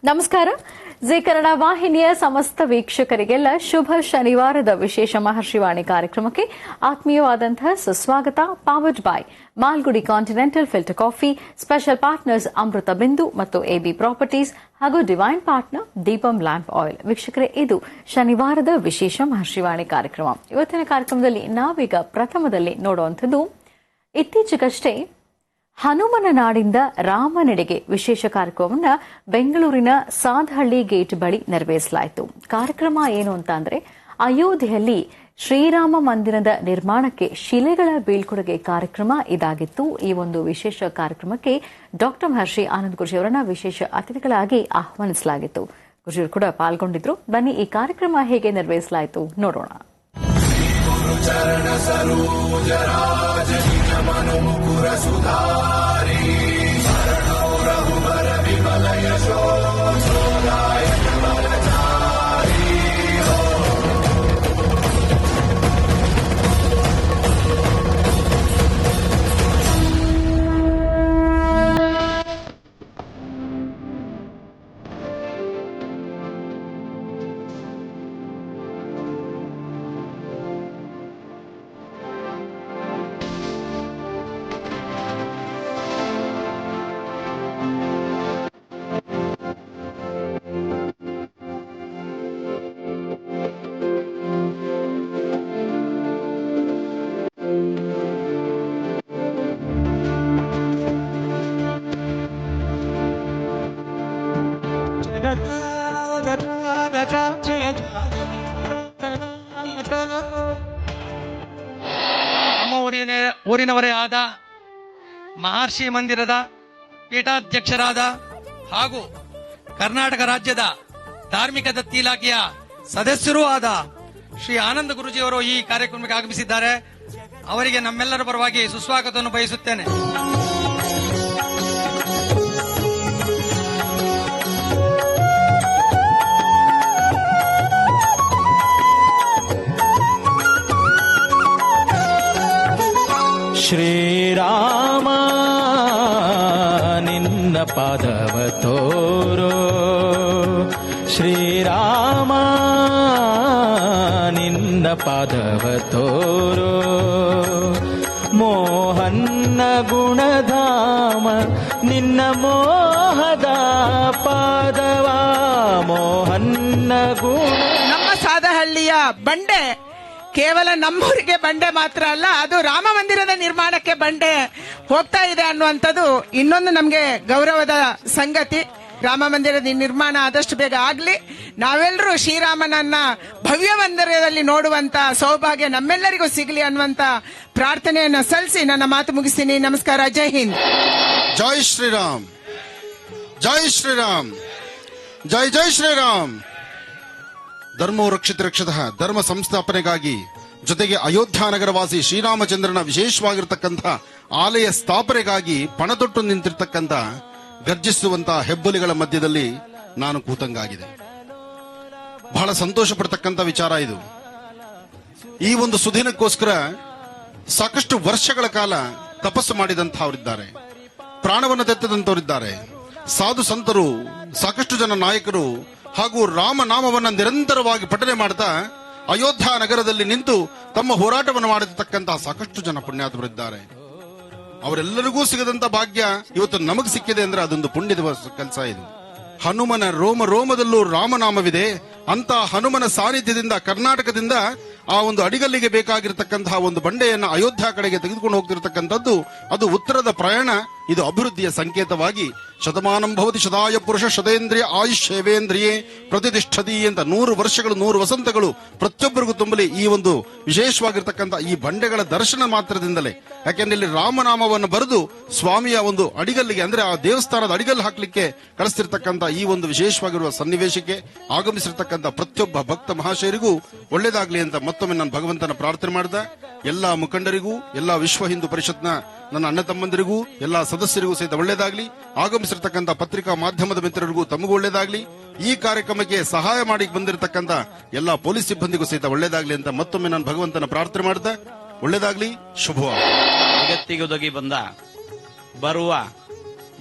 ನಮಸ್ಕಾರ. ಜಿ ಕನ್ನಡ ವಾಹಿನಿಯ ಸಮಸ್ತ ವೀಕ್ಷಕರಿಗೆಲ್ಲ ಶುಭ ಶನಿವಾರದ ವಿಶೇಷ ಮಹರ್ಷಿವಾಣಿ ಕಾರ್ಯಕ್ರಮಕ್ಕೆ ಆತ್ಮೀಯವಾದಂತಹ ಸುಸ್ವಾಗತ. Powered by Malgudi continental filter coffee, special partners Amrutha Bindu ಮತ್ತು ಎಬಿ ಪ್ರಾಪರ್ಟೀಸ್ ಹಾಗೂ divine partner Deepam lamp oil. ವೀಕ್ಷಕರೇ, ಇದು ಶನಿವಾರದ ವಿಶೇಷ ಮಹರ್ಷಿವಾಣಿ ಕಾರ್ಯಕ್ರಮ. ಇವತ್ತಿನ ಕಾರ್ಯಕ್ರಮದಲ್ಲಿ ನಾವೀಗ ಪ್ರಥಮದಲ್ಲಿ ನೋಡುವಂಥದ್ದು, ಇತ್ತೀಚೆಗಷ್ಟೇ ಹನುಮನ ನಾಡಿಂದ ರಾಮನೆಡೆಗೆ ವಿಶೇಷ ಕಾರ್ಯಕ್ರಮವನ್ನು ಬೆಂಗಳೂರಿನ ಸಾದಹಳ್ಳಿ ಗೇಟ್ ಬಳಿ ನೆರವೇರಿಸಲಾಯಿತು. ಕಾರ್ಯಕ್ರಮ ಏನು ಅಂತ ಅಂದ್ರೆ, ಅಯೋಧ್ಯೆಯಲ್ಲಿ ಶ್ರೀರಾಮ ಮಂದಿರದ ನಿರ್ಮಾಣಕ್ಕೆ ಶಿಲೆಗಳ ಬೀಳ್ಕೊಡುಗೆ ಕಾರ್ಯಕ್ರಮ ಇದಾಗಿತ್ತು. ಈ ಒಂದು ವಿಶೇಷ ಕಾರ್ಯಕ್ರಮಕ್ಕೆ ಡಾಕ್ಟರ್ ಮಹರ್ಷಿ ಆನಂದ್ ಗುರೂಜಿ ಅವರನ್ನ ವಿಶೇಷ ಅತಿಥಿಗಳಾಗಿ ಆಹ್ವಾನಿಸಲಾಗಿತ್ತು. ಗುರೂಜಿಯವರು ಕೂಡ ಪಾಲ್ಗೊಂಡಿದ್ರು. ಬನ್ನಿ, ಈ ಕಾರ್ಯಕ್ರಮ ಹೇಗೆ ನೆರವೇರಿಸಲಾಯಿತು ನೋಡೋಣ. ಊರಿನವರೇ ಆದ ಮಹರ್ಷಿ ಮಂದಿರದ ಪೀಠಾಧ್ಯಕ್ಷರಾದ ಹಾಗೂ ಕರ್ನಾಟಕ ರಾಜ್ಯದ ಧಾರ್ಮಿಕ ದತ್ತಿ ಇಲಾಖೆಯ ಸದಸ್ಯರೂ ಆದ ಶ್ರೀ ಆನಂದ ಗುರೂಜಿಯವರು ಈ ಕಾರ್ಯಕ್ರಮಕ್ಕೆ ಆಗಮಿಸಿದ್ದಾರೆ. ಅವರಿಗೆ ನಮ್ಮೆಲ್ಲರ ಪರವಾಗಿ ಸುಸ್ವಾಗತವನ್ನು ಬಯಸುತ್ತೇನೆ. ಶ್ರೀರಾಮ ನಿನ್ನ ಪಾದವ ತೋರೋ, ಶ್ರೀರಾಮ ನಿನ್ನ ಪಾದವ ತೋರೋ, ಮೋಹನ್ನ ಗುಣಧಾಮ ನಿನ್ನ ಮೋಹದ ಪಾದವ, ಮೋಹನ್ನ ಗುಣ. ನಮ್ಮ ಸಾದಹಳ್ಳಿಯ ಬಂಡೆ ಕೇವಲ ನಮ್ಮೂರಿಗೆ ಬಂಡೆ ಮಾತ್ರ ಅಲ್ಲ, ಅದು ರಾಮ ಮಂದಿರದ ನಿರ್ಮಾಣಕ್ಕೆ ಬಂಡೆ ಹೋಗ್ತಾ ಇದೆ ಅನ್ನುವಂಥದ್ದು ಇನ್ನೊಂದು ನಮ್ಗೆ ಗೌರವದ ಸಂಗತಿ. ರಾಮ ಮಂದಿರದ ನಿರ್ಮಾಣ ಆದಷ್ಟು ಬೇಗ ಆಗ್ಲಿ, ನಾವೆಲ್ಲರೂ ಶ್ರೀರಾಮನನ್ನ ಭವ್ಯ ಮಂದಿರದಲ್ಲಿ ನೋಡುವಂತ ಸೌಭಾಗ್ಯ ನಮ್ಮೆಲ್ಲರಿಗೂ ಸಿಗಲಿ ಅನ್ನುವಂತ ಪ್ರಾರ್ಥನೆಯನ್ನು ಸಲ್ಲಿಸಿ ನನ್ನ ಮಾತು ಮುಗಿಸ್ತೀನಿ. ನಮಸ್ಕಾರ. ಜೈ ಹಿಂದ್. ಜೈ ಶ್ರೀರಾಮ್, ಜೈ ಶ್ರೀರಾಮ್, ಜೈ ಜೈ ಶ್ರೀರಾಮ್. ಧರ್ಮೋ ರಕ್ಷಿತ ರಕ್ಷತಃ, ಧರ್ಮ ಸಂಸ್ಥಾಪನೆಗಾಗಿ ಜೊತೆಗೆ ಅಯೋಧ್ಯ ನಗರವಾಸಿ ಶ್ರೀರಾಮಚಂದ್ರನ ವಿಶೇಷವಾಗಿರತಕ್ಕಂಥ ಆಲಯ ಸ್ಥಾಪನೆಗಾಗಿ ಪಣತೊಟ್ಟು ನಿಂತಿರ್ತಕ್ಕಂಥ ಗರ್ಜಿಸುವಂತಹ ಹೆಬ್ಬುಲಿಗಳ ಮಧ್ಯದಲ್ಲಿ ನಾನು ಕೂತಂಗಾಗಿದೆ. ಬಹಳ ಸಂತೋಷ ಪಡ್ತಕ್ಕಂಥ ವಿಚಾರ ಇದು. ಈ ಒಂದು ಸುದಿನಕ್ಕೋಸ್ಕರ ಸಾಕಷ್ಟು ವರ್ಷಗಳ ಕಾಲ ತಪಸ್ಸು ಮಾಡಿದಂತಹವರಿದ್ದಾರೆ, ಪ್ರಾಣವನ್ನು ತೆತ್ತದಂತವರಿದ್ದಾರೆ, ಸಾಧು ಸಂತರು, ಸಾಕಷ್ಟು ಜನ ನಾಯಕರು ಹಾಗೂ ರಾಮನಾಮವನ್ನ ನಿರಂತರವಾಗಿ ಪಠನೆ ಮಾಡ್ತಾ ಅಯೋಧ್ಯ ನಗರದಲ್ಲಿ ನಿಂತು ತಮ್ಮ ಹೋರಾಟವನ್ನು ಮಾಡಿರ್ತಕ್ಕಂತಹ ಸಾಕಷ್ಟು ಜನ ಪುಣ್ಯಾತ್ಮರಿದ್ದಾರೆ. ಅವರೆಲ್ಲರಿಗೂ ಸಿಗದಂತ ಭಾಗ್ಯ ಇವತ್ತು ನಮಗೆ ಸಿಕ್ಕಿದೆ ಅಂದ್ರೆ ಅದೊಂದು ಪುಣ್ಯದ ಕೆಲಸ ಇದು. ಹನುಮನ ರೋಮ ರೋಮದಲ್ಲೂ ರಾಮನಾಮವಿದೆ ಅಂತ ಹನುಮನ ಸಾನ್ನಿಧ್ಯದಿಂದ ಕರ್ನಾಟಕದಿಂದ ಆ ಒಂದು ಅಡಿಗಲ್ಲಿಗೆ ಬೇಕಾಗಿರತಕ್ಕಂತಹ ಒಂದು ಬಂಡೆಯನ್ನ ಅಯೋಧ್ಯ ಕಡೆಗೆ ತೆಗೆದುಕೊಂಡು ಹೋಗ್ತಿರ್ತಕ್ಕಂಥದ್ದು ಅದು ಉತ್ತರದ ಪ್ರಯಾಣ. ಇದು ಅಭಿವೃದ್ಧಿಯ ಸಂಕೇತವಾಗಿ ಶತಮಾನಂ ಭವತಿ ಶತಾಯ ಪುರುಷ ಶತೇಂದ್ರಿಯ ಆಯುಷ್ಯವೇಂದ್ರಿಯೇ ಪ್ರತಿಷ್ಠತಿ ಅಂತ 100 ವರ್ಷಗಳು 100 ವಸಂತಗಳು ಪ್ರತಿಯೊಬ್ಬರಿಗೂ ತುಂಬಲಿ ಈ ಒಂದು ವಿಶೇಷವಾಗಿರ್ತಕ್ಕಂಥ ಈ ಬಂಡೆಗಳ ದರ್ಶನ ಮಾತ್ರದಿಂದಲೇ. ಯಾಕೆಂದ್ರೆ ಇಲ್ಲಿ ರಾಮನಾಮವನ್ನು ಬರೆದು ಸ್ವಾಮಿಯ ಒಂದು ಅಡಿಗಲ್ಲಿಗೆ ಅಂದ್ರೆ ಆ ದೇವಸ್ಥಾನದ ಅಡಿಗಲ್ಲು ಹಾಕ್ಲಿಕ್ಕೆ ಕಳಿಸ್ತಿರ್ತಕ್ಕಂಥ ಈ ಒಂದು ವಿಶೇಷವಾಗಿರುವ ಸನ್ನಿವೇಶಕ್ಕೆ ಆಗಮಿಸಿರ್ತಕ್ಕಂಥ ಪ್ರತಿಯೊಬ್ಬ ಭಕ್ತ ಮಹಾಶಯರಿಗೂ ಒಳ್ಳೇದಾಗ್ಲಿ ಅಂತ ಮತ್ತೊಮ್ಮೆ ನಾನು ಭಗವಂತನ ಪ್ರಾರ್ಥನೆ ಮಾಡಿದ. ಎಲ್ಲಾ ಮುಖಂಡರಿಗೂ, ಎಲ್ಲಾ ವಿಶ್ವ ಹಿಂದೂ ಪರಿಷತ್ನ ನನ್ನ ಅಣ್ಣ ತಮ್ಮಂದಿರಿಗೂ, ಎಲ್ಲಾ ಸದಸ್ಯರಿಗೂ ಸಹಿತ ಒಳ್ಳೇದಾಗ್ಲಿ. ಆಗಮಿಸಿರ್ತಕ್ಕಂಥ ಪತ್ರಿಕಾ ಮಾಧ್ಯಮದ ಮಿತ್ರರಿಗೂ ತಮಗೂ ಒಳ್ಳೇದಾಗ್ಲಿ. ಈ ಕಾರ್ಯಕ್ರಮಕ್ಕೆ ಸಹಾಯ ಮಾಡಿ ಬಂದಿರತಕ್ಕಂಥ ಎಲ್ಲಾ ಪೊಲೀಸ್ ಸಿಬ್ಬಂದಿಗೂ ಸಹಿತ ಒಳ್ಳೇದಾಗ್ಲಿ ಅಂತ ಮತ್ತೊಮ್ಮೆ ನಾನು ಭಗವಂತನ ಪ್ರಾರ್ಥನೆ ಮಾಡಿದ. ಒಳ್ಳೇದಾಗ್ಲಿ, ಶುಭವಾಗಲಿ. ಜಗತ್ತಿಗೊದಗಿ ಬಂದ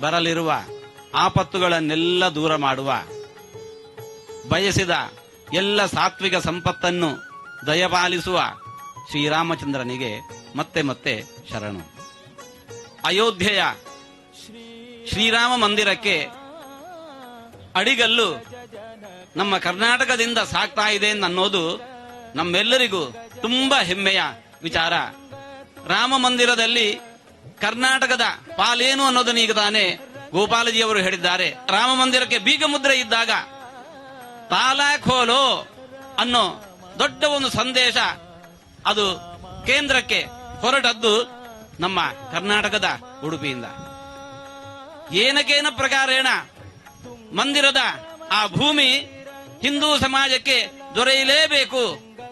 ಬರಲಿರುವ ಆಪತ್ತುಗಳನ್ನೆಲ್ಲ ದೂರ ಮಾಡುವ, ಬಯಸಿದ ಎಲ್ಲ ಸಾತ್ವಿಕ ಸಂಪತ್ತನ್ನು ದಯಪಾಲಿಸುವ ಶ್ರೀರಾಮಚಂದ್ರನಿಗೆ ಮತ್ತೆ ಮತ್ತೆ ಶರಣು. ಅಯೋಧ್ಯೆಯ ಶ್ರೀರಾಮ ಮಂದಿರಕ್ಕೆ ಅಡಿಗಲ್ಲು ನಮ್ಮ ಕರ್ನಾಟಕದಿಂದ ಸಾಗ್ತಾ ಇದೆ ಅನ್ನೋದು ನಮ್ಮೆಲ್ಲರಿಗೂ ತುಂಬಾ ಹೆಮ್ಮೆಯ ವಿಚಾರ. ರಾಮ ಮಂದಿರದಲ್ಲಿ ಕರ್ನಾಟಕದ ಪಾಲೇನು ಅನ್ನೋದನ್ನ ಈಗ ತಾನೇ ಗೋಪಾಲಜಿಯವರು ಹೇಳಿದ್ದಾರೆ. ರಾಮ ಮಂದಿರಕ್ಕೆ ಬೀಗ ಮುದ್ರೆ ಇದ್ದಾಗ ತಾಲಾ ಖೋಲೋ ಅನ್ನೋ ದೊಡ್ಡ ಒಂದು ಸಂದೇಶ ಅದು ಕೇಂದ್ರಕ್ಕೆ ಹೊರಟದ್ದು ನಮ್ಮ ಕರ್ನಾಟಕದ ಉಡುಪಿಯಿಂದ. ಏನಕೇನ ಪ್ರಕಾರೇಣ ಮಂದಿರದ ಆ ಭೂಮಿ ಹಿಂದೂ ಸಮಾಜಕ್ಕೆ ದೊರೆಯಲೇಬೇಕು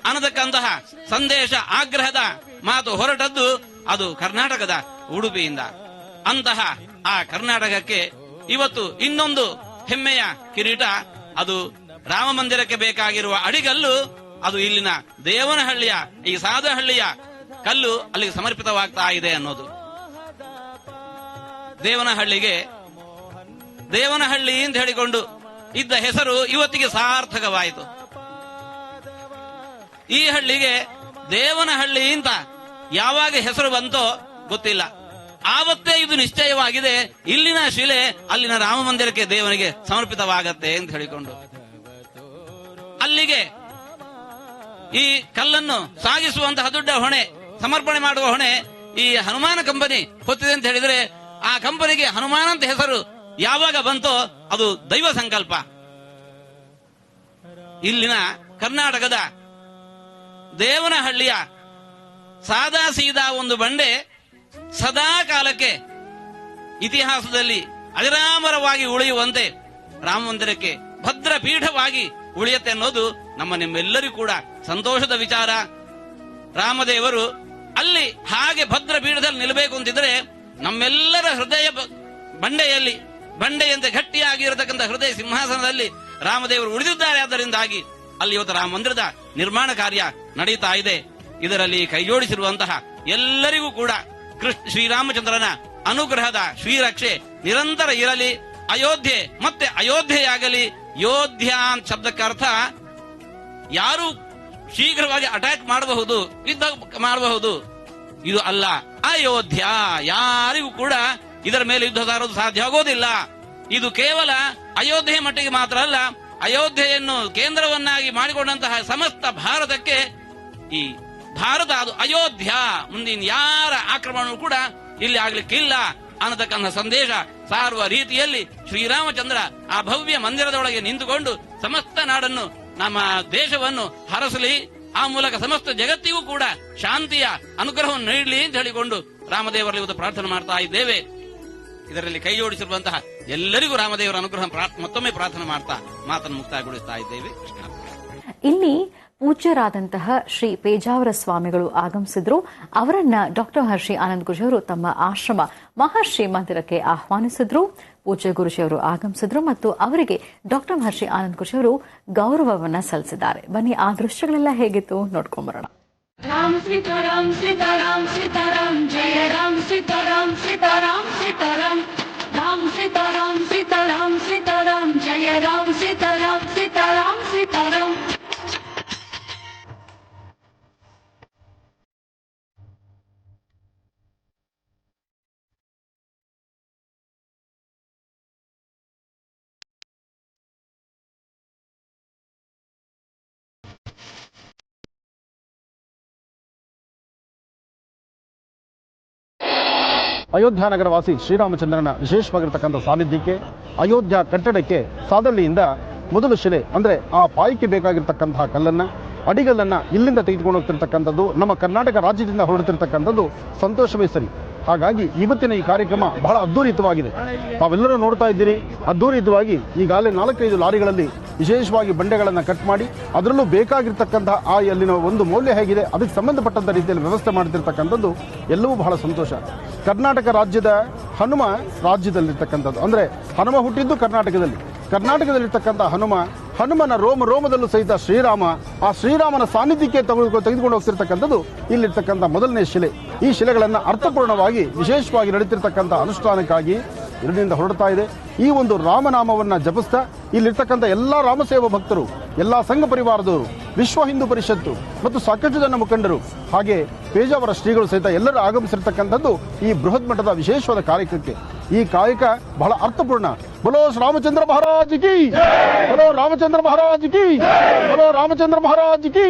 ಅನ್ನತಕ್ಕಂತಹ ಸಂದೇಶ, ಆಗ್ರಹದ ಮಾತು ಹೊರಟದ್ದು ಅದು ಕರ್ನಾಟಕದ ಉಡುಪಿಯಿಂದ. ಅಂತಹ ಆ ಕರ್ನಾಟಕಕ್ಕೆ ಇವತ್ತು ಇನ್ನೊಂದು ಹೆಮ್ಮೆಯ ಕಿರೀಟ, ಅದು ರಾಮ ಮಂದಿರಕ್ಕೆ ಬೇಕಾಗಿರುವ ಅಡಿಗಲ್ಲು, ಅದು ಇಲ್ಲಿನ ದೇವನಹಳ್ಳಿಯ ಈ ಸಾದಹಳ್ಳಿಯ ಕಲ್ಲು ಅಲ್ಲಿಗೆ ಸಮರ್ಪಿತವಾಗ್ತಾ ಇದೆ ಅನ್ನೋದು. ದೇವನಹಳ್ಳಿ ಅಂತ ಹೇಳಿಕೊಂಡು ಇದ್ದ ಹೆಸರು ಇವತ್ತಿಗೆ ಸಾರ್ಥಕವಾಯಿತು. ಈ ಹಳ್ಳಿಗೆ ದೇವನಹಳ್ಳಿ ಅಂತ ಯಾವಾಗ ಹೆಸರು ಬಂತೋ ಗೊತ್ತಿಲ್ಲ. ಆವತ್ತೇ ಇದು ನಿಶ್ಚಯವಾಗಿದೆ, ಇಲ್ಲಿನ ಶಿಲೆ ಅಲ್ಲಿನ ರಾಮ ಮಂದಿರಕ್ಕೆ ದೇವನಿಗೆ ಸಮರ್ಪಿತವಾಗತ್ತೆ ಅಂತ ಹೇಳಿಕೊಂಡು ಅಲ್ಲಿಗೆ ಈ ಕಲ್ಲನ್ನು ಸಾಗಿಸುವಂತಹ ದೊಡ್ಡ ಹೊಣೆ, ಸಮರ್ಪಣೆ ಮಾಡುವ ಹೊಣೆ ಈ ಹನುಮಾನ ಕಂಪನಿ ಹೊತ್ತಿದೆ ಅಂತ ಹೇಳಿದ್ರೆ, ಆ ಕಂಪನಿಗೆ ಹನುಮಾನ ಅಂತ ಹೆಸರು ಯಾವಾಗ ಬಂತೋ ಅದು ದೈವ ಸಂಕಲ್ಪ. ಇಲ್ಲಿನ ಕರ್ನಾಟಕದ ದೇವನಹಳ್ಳಿಯ ಸಾದಾ ಸೀದಾ ಒಂದು ಬಂಡೆ ಸದಾ ಕಾಲಕ್ಕೆ ಇತಿಹಾಸದಲ್ಲಿ ಅಜರಾಮರವಾಗಿ ಉಳಿಯುವಂತೆ ರಾಮ ಮಂದಿರಕ್ಕೆ ಭದ್ರ ಪೀಠವಾಗಿ ಉಳಿಯುತ್ತೆ ಅನ್ನೋದು ನಿಮ್ಮೆಲ್ಲರಿಗೂ ಕೂಡ ಸಂತೋಷದ ವಿಚಾರ. ರಾಮದೇವರು ಅಲ್ಲಿ ಹಾಗೆ ಭದ್ರ ಪೀಠದಲ್ಲಿ ನಿಲ್ಲಬೇಕು ಅಂತಿದ್ರೆ ನಮ್ಮೆಲ್ಲರ ಹೃದಯ ಬಂಡೆಯಂತೆ ಗಟ್ಟಿಯಾಗಿರತಕ್ಕಂಥ ಹೃದಯ ಸಿಂಹಾಸನದಲ್ಲಿ ರಾಮದೇವರು ಉಳಿದಿದ್ದಾರೆ. ಆದ್ದರಿಂದಾಗಿ ಅಲ್ಲಿ ಇವತ್ತು ರಾಮ ಮಂದಿರದ ನಿರ್ಮಾಣ ಕಾರ್ಯ ನಡೀತಾ ಇದೆ. ಇದರಲ್ಲಿ ಕೈಜೋಡಿಸಿರುವಂತಹ ಎಲ್ಲರಿಗೂ ಕೂಡ ಶ್ರೀರಾಮಚಂದ್ರನ ಅನುಗ್ರಹದ ಶ್ರೀರಕ್ಷೆ ನಿರಂತರ ಇರಲಿ. ಅಯೋಧ್ಯೆ ಮತ್ತೆ ಅಯೋಧ್ಯೆಯಾಗಲಿ. ಯೋಧ್ಯ ಅಂತ ಶಬ್ದಕ್ಕೆ ಅರ್ಥ ಯಾರು ಶೀಘ್ರವಾಗಿ ಅಟ್ಯಾಕ್ ಮಾಡಬಹುದು, ಯುದ್ಧ ಮಾಡಬಹುದು, ಇದು ಅಲ್ಲ. ಅಯೋಧ್ಯ ಯಾರಿಗೂ ಕೂಡ ಇದರ ಮೇಲೆ ಯುದ್ಧ ಸಾರೋದು ಸಾಧ್ಯ ಆಗೋದಿಲ್ಲ. ಇದು ಕೇವಲ ಅಯೋಧ್ಯೆ ಮಟ್ಟಿಗೆ ಮಾತ್ರ ಅಲ್ಲ, ಅಯೋಧ್ಯೆಯನ್ನು ಕೇಂದ್ರವನ್ನಾಗಿ ಮಾಡಿಕೊಂಡಂತಹ ಸಮಸ್ತ ಭಾರತಕ್ಕೆ ಈ ಭಾರತ ಅದು ಅಯೋಧ್ಯ, ಮುಂದಿನ ಯಾರ ಆಕ್ರಮಣವೂ ಕೂಡ ಇಲ್ಲಿ ಆಗ್ಲಿಕ್ಕಿಲ್ಲ ಅನ್ನತಕ್ಕಂಥ ಸಂದೇಶ ಸಾರುವ ರೀತಿಯಲ್ಲಿ ಶ್ರೀರಾಮಚಂದ್ರ ಆ ಭವ್ಯ ಮಂದಿರದೊಳಗೆ ನಿಂತುಕೊಂಡು ಸಮಸ್ತ ನಾಡನ್ನು, ನಮ್ಮ ದೇಶವನ್ನು ಹರಸಲಿ, ಆ ಮೂಲಕ ಸಮಸ್ತ ಜಗತ್ತಿಗೂ ಕೂಡ ಶಾಂತಿಯ ಅನುಗ್ರಹವನ್ನು ನೀಡಲಿ ಅಂತ ಹೇಳಿಕೊಂಡು ರಾಮದೇವರಲ್ಲಿ ಇವತ್ತು ಪ್ರಾರ್ಥನೆ ಮಾಡ್ತಾ ಇದ್ದೇವೆ. ಇದರಲ್ಲಿ ಕೈ ಜೋಡಿಸಿರುವಂತಹ ಎಲ್ಲರಿಗೂ ರಾಮದೇವರ ಅನುಗ್ರಹ ಮತ್ತೊಮ್ಮೆ ಪ್ರಾರ್ಥನೆ ಮಾಡ್ತಾ ಮಾತನ್ನು ಮುಕ್ತಾಯಗೊಳಿಸ್ತಾ ಇದ್ದೇವೆ. ಇಲ್ಲಿ ಪೂಜ್ಯರಾದಂತಹ ಶ್ರೀ ಪೇಜಾವರ ಸ್ವಾಮಿಗಳು ಆಗಮಿಸಿದ್ರು. ಅವರನ್ನ ಡಾಕ್ಟರ್ ಮಹರ್ಷಿ ಆನಂದ ಗುರುಜಿಯವರು ತಮ್ಮ ಆಶ್ರಮ ಮಹರ್ಷಿ ಮಂದಿರಕ್ಕೆ ಆಹ್ವಾನಿಸಿದ್ರು. ಪೂಜ್ಯ ಗುರುಜಿಯವರು ಆಗಮಿಸಿದ್ರು ಮತ್ತು ಅವರಿಗೆ ಡಾಕ್ಟರ್ ಮಹರ್ಷಿ ಆನಂದ ಗುರುಜಿಯವರು ಗೌರವವನ್ನ ಸಲ್ಲಿಸಿದ್ದಾರೆ. ಬನ್ನಿ ಆ ದೃಶ್ಯಗಳೆಲ್ಲ ಹೇಗಿತ್ತು ನೋಡ್ಕೊಂಡ್ಬರೋಣ. राम सीताराम सीताराम सीताराम जय राम सीताराम सीताराम सीताराम राम सीताराम सीताराम सीताराम जय राम सीताराम सीताराम सीताराम. ಅಯೋಧ್ಯ ನಗರ ವಾಸಿ ಶ್ರೀರಾಮಚಂದ್ರನ ವಿಶೇಷವಾಗಿರ್ತಕ್ಕಂಥ ಸಾನ್ನಿಧ್ಯಕ್ಕೆ, ಅಯೋಧ್ಯ ಕಟ್ಟಡಕ್ಕೆ ಸಾದಳ್ಳಿಯಿಂದ ಮೊದಲು ಶಿಲೆ ಅಂದರೆ ಆ ಪಾಯಕ್ಕೆ ಬೇಕಾಗಿರ್ತಕ್ಕಂತಹ ಕಲ್ಲನ್ನು, ಅಡಿಗಲ್ಲನ್ನು ಇಲ್ಲಿಂದ ತೆಗೆದುಕೊಂಡು ಹೋಗ್ತಿರ್ತಕ್ಕಂಥದ್ದು ನಮ್ಮ ಕರ್ನಾಟಕ ರಾಜ್ಯದಿಂದ ಹೊರಡ್ತಿರ್ತಕ್ಕಂಥದ್ದು ಸಂತೋಷವೇ ಸರಿ. ಹಾಗಾಗಿ ಇವತ್ತಿನ ಈ ಕಾರ್ಯಕ್ರಮ ಬಹಳ ಅದ್ಧೂರಿತವಾಗಿದೆ. ತಾವೆಲ್ಲರೂ ನೋಡ್ತಾ ಇದ್ದೀರಿ. ಅದ್ಧೂರಿತವಾಗಿ ಈಗಾಗಲೇ 4-5 ಲಾರಿಗಳಲ್ಲಿ ವಿಶೇಷವಾಗಿ ಬಂಡೆಗಳನ್ನು ಕಟ್ ಮಾಡಿ ಅದರಲ್ಲೂ ಬೇಕಾಗಿರ್ತಕ್ಕಂತಹ ಆ ಅಲ್ಲಿನ ಒಂದು ಮೌಲ್ಯ ಹೇಗಿದೆ ಅದಕ್ಕೆ ಸಂಬಂಧಪಟ್ಟಂಥ ರೀತಿಯಲ್ಲಿ ವ್ಯವಸ್ಥೆ ಮಾಡ್ತಿರ್ತಕ್ಕಂಥದ್ದು ಎಲ್ಲವೂ ಬಹಳ ಸಂತೋಷ. ಕರ್ನಾಟಕ ರಾಜ್ಯದ ಹನುಮ ರಾಜ್ಯದಲ್ಲಿರ್ತಕ್ಕಂಥದ್ದು ಅಂದರೆ ಹನುಮ ಹುಟ್ಟಿದ್ದು ಕರ್ನಾಟಕದಲ್ಲಿರ್ತಕ್ಕಂಥ ಹನುಮನ ರೋಮದಲ್ಲೂ ಸಹಿತ ಶ್ರೀರಾಮ, ಆ ಶ್ರೀರಾಮನ ಸಾನ್ನಿಧ್ಯಕ್ಕೆ ತೆಗೆದುಕೊಂಡು ಹೋಗ್ತಿರ್ತಕ್ಕಂಥದ್ದು ಇಲ್ಲಿರ್ತಕ್ಕಂಥ ಮೊದಲನೇ ಶಿಲೆ. ಈ ಶಿಲೆಗಳನ್ನು ಅರ್ಥಪೂರ್ಣವಾಗಿ ವಿಶೇಷವಾಗಿ ನಡೀತಿರ್ತಕ್ಕಂಥ ಅನುಷ್ಠಾನಕ್ಕಾಗಿ 2 ಹೊರಡ್ತಾ ಇದೆ. ಈ ಒಂದು ರಾಮನಾಮವನ್ನ ಜಪಿಸ್ತಾ ಇಲ್ಲಿರ್ತಕ್ಕಂಥ ಎಲ್ಲಾ ರಾಮಸೇವಾ ಭಕ್ತರು, ಎಲ್ಲಾ ಸಂಘ ಪರಿವಾರದವರು, ವಿಶ್ವ ಹಿಂದೂ ಪರಿಷತ್ತು ಮತ್ತು ಸಾಕಷ್ಟು ಜನ ಮುಖಂಡರು, ಹಾಗೆ ಪೇಜಾವರ ಶ್ರೀಗಳು ಸಹಿತ ಎಲ್ಲರೂ ಆಗಮಿಸಿರ್ತಕ್ಕಂಥದ್ದು ಈ ಬೃಹತ್ ಮಟ್ಟದ ವಿಶೇಷವಾದ ಕಾರ್ಯಕ್ರಮಕ್ಕೆ. ಈ ಕಾಯಕ ಬಹಳ ಅರ್ಥಪೂರ್ಣ. ಬಲೋ ರಾಮಚಂದ್ರ ಮಹಾರಾಜ್ ಕಿ, ಬಲೋ ರಾಮಚಂದ್ರ ಮಹಾರಾಜ್ ಕಿ, ಬಲೋ ರಾಮಚಂದ್ರ ಮಹಾರಾಜ್ ಕಿ.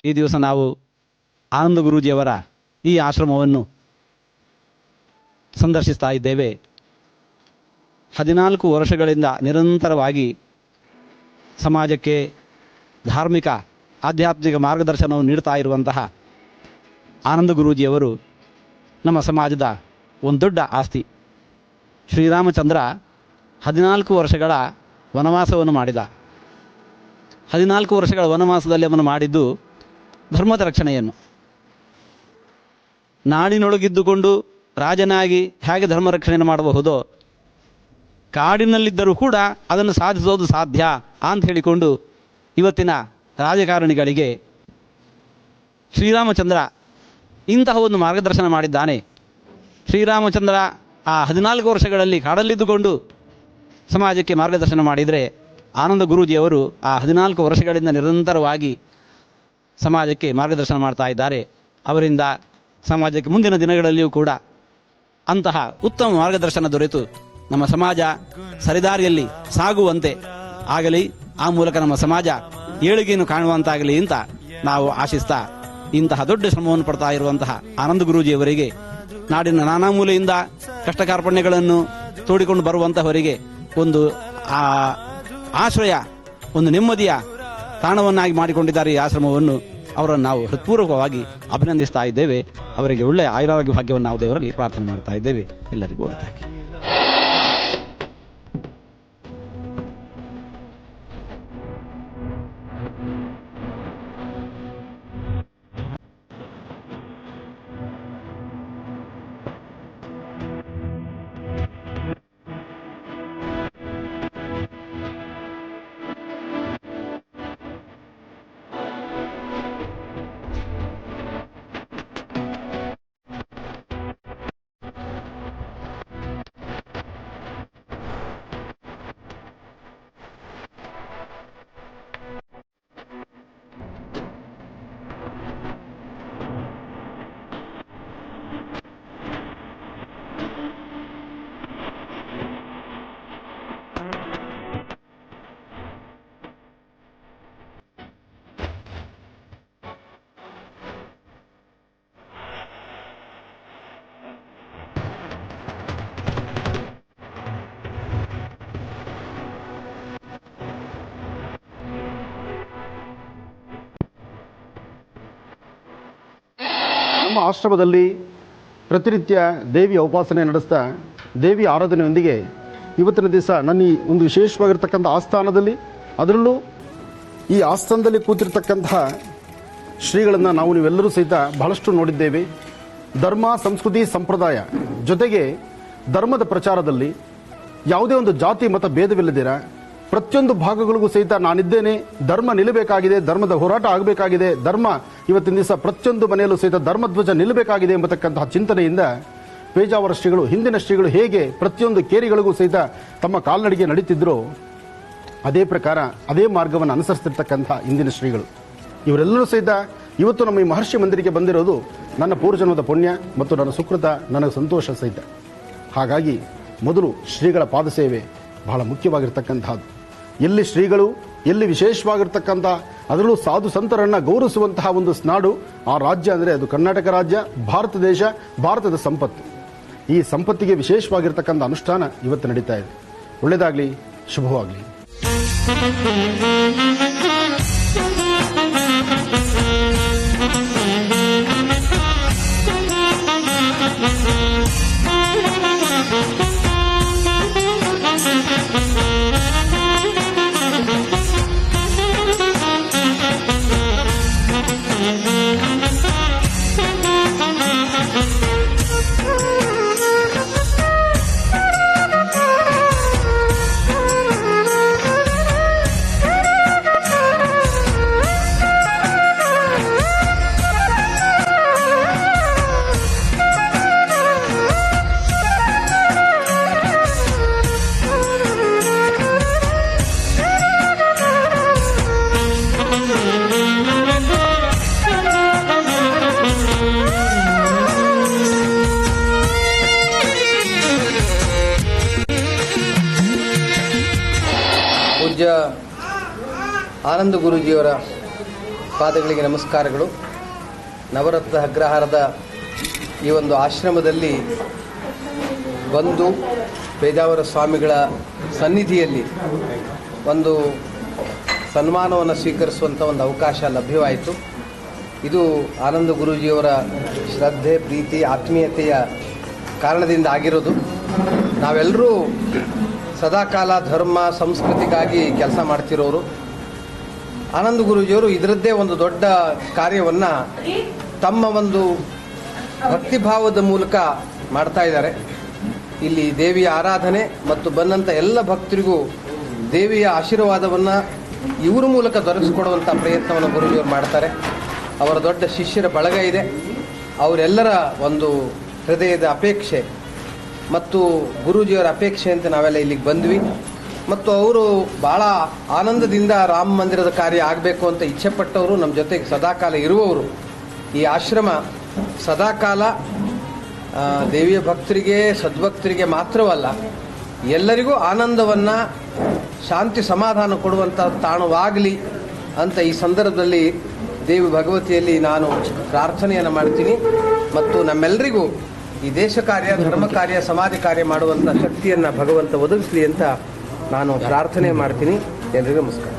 ಈ ದಿವಸ ನಾವು ಆನಂದ ಗುರೂಜಿಯವರ ಈ ಆಶ್ರಮವನ್ನು ಸಂದರ್ಶಿಸ್ತಾ ಇದ್ದೇವೆ. 14 ವರ್ಷಗಳಿಂದ ನಿರಂತರವಾಗಿ ಸಮಾಜಕ್ಕೆ ಧಾರ್ಮಿಕ ಆಧ್ಯಾತ್ಮಿಕ ಮಾರ್ಗದರ್ಶನವನ್ನು ನೀಡ್ತಾ ಇರುವಂತಹ ಆನಂದ ಗುರೂಜಿಯವರು ನಮ್ಮ ಸಮಾಜದ ಒಂದು ದೊಡ್ಡ ಆಸ್ತಿ. ಶ್ರೀರಾಮಚಂದ್ರ 14 ವರ್ಷಗಳ ವನವಾಸವನ್ನು ಮಾಡಿದ. 14 ವರ್ಷಗಳ ವನವಾಸದಲ್ಲಿ ಅವನು ಮಾಡಿದ್ದು ಧರ್ಮದ ರಕ್ಷಣೆಯನ್ನು. ನಾಡಿನೊಳಗಿದ್ದುಕೊಂಡು ರಾಜನಾಗಿ ಹೇಗೆ ಧರ್ಮ ರಕ್ಷಣೆಯನ್ನು ಮಾಡಬಹುದೋ, ಕಾಡಿನಲ್ಲಿದ್ದರೂ ಕೂಡ ಅದನ್ನು ಸಾಧಿಸೋದು ಸಾಧ್ಯ ಅಂತ ಹೇಳಿಕೊಂಡು ಇವತ್ತಿನ ರಾಜಕಾರಣಿಗಳಿಗೆ ಶ್ರೀರಾಮಚಂದ್ರ ಇಂತಹ ಒಂದು ಮಾರ್ಗದರ್ಶನ ಮಾಡಿದ್ದಾನೆ. ಶ್ರೀರಾಮಚಂದ್ರ ಆ 14 ವರ್ಷಗಳಲ್ಲಿ ಕಾಡಲ್ಲಿದ್ದುಕೊಂಡು ಸಮಾಜಕ್ಕೆ ಮಾರ್ಗದರ್ಶನ ಮಾಡಿದರೆ, ಆನಂದ ಗುರೂಜಿಯವರು ಆ 14 ವರ್ಷಗಳಿಂದ ನಿರಂತರವಾಗಿ ಸಮಾಜಕ್ಕೆ ಮಾರ್ಗದರ್ಶನ ಮಾಡ್ತಾ ಇದ್ದಾರೆ. ಅವರಿಂದ ಸಮಾಜಕ್ಕೆ ಮುಂದಿನ ದಿನಗಳಲ್ಲಿಯೂ ಕೂಡ ಅಂತಹ ಉತ್ತಮ ಮಾರ್ಗದರ್ಶನ ದೊರೆತು ನಮ್ಮ ಸಮಾಜ ಸರಿದಾರಿಯಲ್ಲಿ ಸಾಗುವಂತೆ ಆಗಲಿ, ಆ ಮೂಲಕ ನಮ್ಮ ಸಮಾಜ ಏಳಿಗೆಯನ್ನು ಕಾಣುವಂತಾಗಲಿ ಅಂತ ನಾವು ಆಶಿಸ್ತಾ, ಇಂತಹ ದೊಡ್ಡ ಶ್ರಮವನ್ನು ಪಡ್ತಾ ಇರುವಂತಹ ಆನಂದ ಗುರೂಜಿಯವರಿಗೆ, ನಾಡಿನ ನಾನಾ ಮೂಲೆಯಿಂದ ಕಷ್ಟ ಕಾರ್ಪಣ್ಯಗಳನ್ನು ತೋಡಿಕೊಂಡು ಬರುವಂತಹವರಿಗೆ ಒಂದು ಆಶ್ರಯ, ಒಂದು ನೆಮ್ಮದಿಯ ತಾಣವನ್ನಾಗಿ ಮಾಡಿಕೊಂಡಿದ್ದಾರೆ ಈ ಆಶ್ರಮವನ್ನು. ಅವರನ್ನು ನಾವು ಹೃತ್ಪೂರ್ವಕವಾಗಿ ಅಭಿನಂದಿಸ್ತಾ ಇದ್ದೇವೆ. ಅವರಿಗೆ ಒಳ್ಳೆಯ ಆಯುರಾರೋಗ್ಯ ಭಾಗ್ಯವನ್ನು ನಾವು ದೇವರಲ್ಲಿ ಪ್ರಾರ್ಥನೆ ಮಾಡ್ತಾ ಇದ್ದೇವೆ. ಎಲ್ಲರಿಗೂ ಒಳ್ಳೆಯದಾಗಿ. ನಮ್ಮ ಆಶ್ರಮದಲ್ಲಿ ಪ್ರತಿನಿತ್ಯ ದೇವಿಯ ಉಪಾಸನೆ ನಡೆಸ್ತಾ ದೇವಿಯ ಆರಾಧನೆಯೊಂದಿಗೆ ಇವತ್ತಿನ ದಿವಸ ನನ್ನ ಈ ಒಂದು ವಿಶೇಷವಾಗಿರ್ತಕ್ಕಂಥ ಆಸ್ಥಾನದಲ್ಲಿ, ಅದರಲ್ಲೂ ಈ ಆಸ್ಥಾನದಲ್ಲಿ ಕೂತಿರ್ತಕ್ಕಂತಹ ಶ್ರೀಗಳನ್ನು ನಾವು ನೀವೆಲ್ಲರೂ ಸಹಿತ ಬಹಳಷ್ಟು ನೋಡಿದ್ದೇವೆ. ಧರ್ಮ, ಸಂಸ್ಕೃತಿ, ಸಂಪ್ರದಾಯ ಜೊತೆಗೆ ಧರ್ಮದ ಪ್ರಚಾರದಲ್ಲಿ ಯಾವುದೇ ಒಂದು ಜಾತಿ ಮತ ಭೇದವಿಲ್ಲದಿರ ಪ್ರತಿಯೊಂದು ಭಾಗಗಳಿಗೂ ಸಹಿತ ನಾನಿದ್ದೇನೆ, ಧರ್ಮ ನಿಲ್ಲಬೇಕಾಗಿದೆ, ಧರ್ಮದ ಹೋರಾಟ ಆಗಬೇಕಾಗಿದೆ, ಧರ್ಮ ಇವತ್ತಿನ ದಿವಸ ಪ್ರತಿಯೊಂದು ಮನೆಯಲ್ಲೂ ಸಹಿತ ಧರ್ಮಧ್ವಜ ನಿಲ್ಲಬೇಕಾಗಿದೆ ಎಂಬತಕ್ಕಂತಹ ಚಿಂತನೆಯಿಂದ ಪೇಜಾವರ ಶ್ರೀಗಳು, ಹಿಂದಿನ ಶ್ರೀಗಳು ಹೇಗೆ ಪ್ರತಿಯೊಂದು ಕೇರಿಗಳಿಗೂ ಸಹಿತ ತಮ್ಮ ಕಾಲ್ನಡಿಗೆ ನಡೀತಿದ್ರು, ಅದೇ ಪ್ರಕಾರ ಅದೇ ಮಾರ್ಗವನ್ನು ಅನುಸರಿಸ್ತಿರ್ತಕ್ಕಂಥ ಇಂದಿನ ಶ್ರೀಗಳು ಇವರೆಲ್ಲರೂ ಸಹಿತ ಇವತ್ತು ನಮ್ಮ ಈ ಮಹರ್ಷಿ ಮಂದಿರಕ್ಕೆ ಬಂದಿರೋದು ನನ್ನ ಪೂರ್ವಜನ್ಮದ ಪುಣ್ಯ ಮತ್ತು ನನ್ನ ಸುಕೃತ, ನನಗೆ ಸಂತೋಷ ಸಹಿತ. ಹಾಗಾಗಿ ಮೊದಲು ಶ್ರೀಗಳ ಪಾದಸೇವೆ ಬಹಳ ಮುಖ್ಯವಾಗಿರ್ತಕ್ಕಂಥದ್ದು. ಎಲ್ಲಿ ಶ್ರೀಗಳು, ಎಲ್ಲಿ ವಿಶೇಷವಾಗಿರ್ತಕ್ಕಂಥ, ಅದರಲ್ಲೂ ಸಾಧು ಸಂತರನ್ನ ಗೌರವಿಸುವಂತಹ ಒಂದು ನಾಡು, ಆ ರಾಜ್ಯ ಅಂದರೆ ಅದು ಕರ್ನಾಟಕ ರಾಜ್ಯ, ಭಾರತ ದೇಶ, ಭಾರತದ ಸಂಪತ್ತು. ಈ ಸಂಪತ್ತಿಗೆ ವಿಶೇಷವಾಗಿರ್ತಕ್ಕಂಥ ಅನುಷ್ಠಾನ ಇವತ್ತು ನಡೀತಾ ಇದೆ. ಒಳ್ಳೆಯದಾಗಲಿ, ಶುಭವಾಗಲಿ. ಪೂಜ್ಯ ಆನಂದ ಗುರೂಜಿಯವರ ಪಾದಗಳಿಗೆ ನಮಸ್ಕಾರಗಳು. ನವರತ್ನ ಅಗ್ರಹಾರದ ಈ ಒಂದು ಆಶ್ರಮದಲ್ಲಿ ಬಂದು ಪೇಜಾವರ ಸ್ವಾಮಿಗಳ ಸನ್ನಿಧಿಯಲ್ಲಿ ಒಂದು ಸನ್ಮಾನವನ್ನು ಸ್ವೀಕರಿಸುವಂಥ ಒಂದು ಅವಕಾಶ ಲಭ್ಯವಾಯಿತು. ಇದು ಆನಂದ ಗುರೂಜಿಯವರ ಶ್ರದ್ಧೆ, ಪ್ರೀತಿ, ಆತ್ಮೀಯತೆಯ ಕಾರಣದಿಂದ ಆಗಿರೋದು. ನಾವೆಲ್ಲರೂ ಸದಾಕಾಲ ಧರ್ಮ ಸಂಸ್ಕೃತಿಗಾಗಿ ಕೆಲಸ ಮಾಡ್ತಿರೋರು. ಆನಂದ ಗುರೂಜಿಯವರು ಇದರದ್ದೇ ಒಂದು ದೊಡ್ಡ ಕಾರ್ಯವನ್ನು ತಮ್ಮ ಒಂದು ಭಕ್ತಿಭಾವದ ಮೂಲಕ ಮಾಡ್ತಾ ಇದ್ದಾರೆ. ಇಲ್ಲಿ ದೇವಿಯ ಆರಾಧನೆ ಮತ್ತು ಬಂದಂಥ ಎಲ್ಲ ಭಕ್ತರಿಗೂ ದೇವಿಯ ಆಶೀರ್ವಾದವನ್ನು ಇವರ ಮೂಲಕ ದೊರಕಿಸಿಕೊಡುವಂಥ ಪ್ರಯತ್ನವನ್ನು ಗುರೂಜಿಯವರು ಮಾಡ್ತಾರೆ. ಅವರ ದೊಡ್ಡ ಶಿಷ್ಯರ ಬಳಗ ಇದೆ. ಅವರೆಲ್ಲರ ಒಂದು ಹೃದಯದ ಅಪೇಕ್ಷೆ ಮತ್ತು ಗುರೂಜಿಯವರ ಅಪೇಕ್ಷೆಯಂತೆ ನಾವೆಲ್ಲ ಇಲ್ಲಿಗೆ ಬಂದ್ವಿ. ಮತ್ತು ಅವರು ಭಾಳ ಆನಂದದಿಂದ ರಾಮ ಮಂದಿರದ ಕಾರ್ಯ ಆಗಬೇಕು ಅಂತ ಇಚ್ಛೆಪಟ್ಟವರು, ನಮ್ಮ ಜೊತೆಗೆ ಸದಾಕಾಲ ಇರುವವರು. ಈ ಆಶ್ರಮ ಸದಾಕಾಲ ದೇವಿಯ ಭಕ್ತರಿಗೆ, ಸದ್ಭಕ್ತರಿಗೆ ಮಾತ್ರವಲ್ಲ, ಎಲ್ಲರಿಗೂ ಆನಂದವನ್ನು, ಶಾಂತಿ, ಸಮಾಧಾನ ಕೊಡುವಂಥ ತಾಣವಾಗಲಿ ಅಂತ ಈ ಸಂದರ್ಭದಲ್ಲಿ ದೇವಿ ಭಗವತಿಯಲ್ಲಿ ನಾನು ಪ್ರಾರ್ಥನೆಯನ್ನು ಮಾಡ್ತೀನಿ. ಮತ್ತು ನಮ್ಮೆಲ್ಲರಿಗೂ ಈ ದೇಶ ಕಾರ್ಯ, ಧರ್ಮ ಕಾರ್ಯ, ಸಮಾಜ ಕಾರ್ಯ ಮಾಡುವಂಥ ಶಕ್ತಿಯನ್ನು ಭಗವಂತ ಒದಗಿಸಲಿ ಅಂತ ನಾನು ಪ್ರಾರ್ಥನೆ ಮಾಡ್ತೀನಿ. ಎಲ್ಲರಿಗೂ ನಮಸ್ಕಾರ.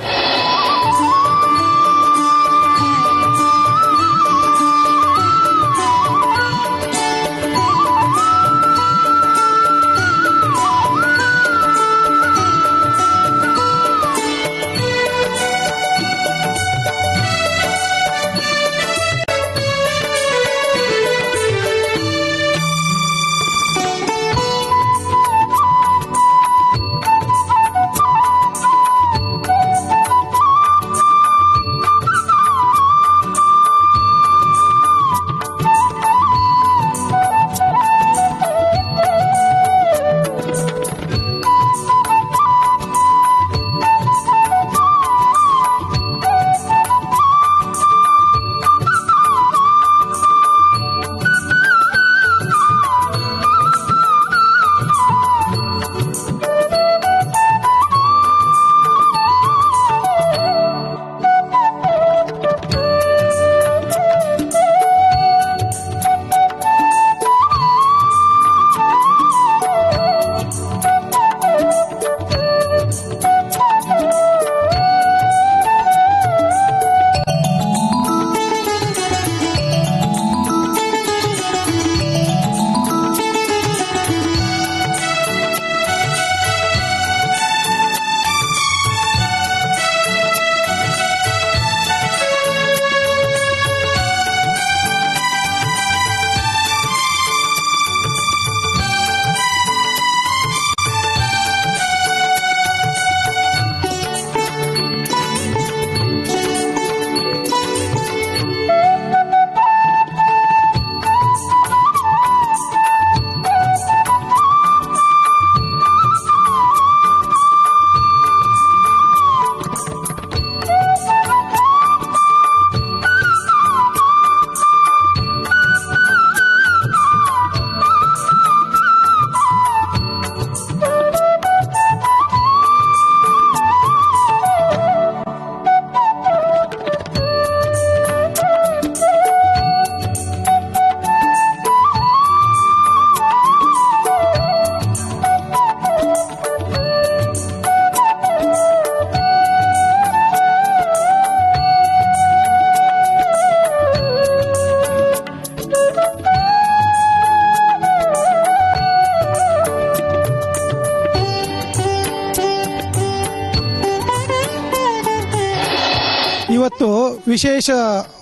ವಿಶೇಷ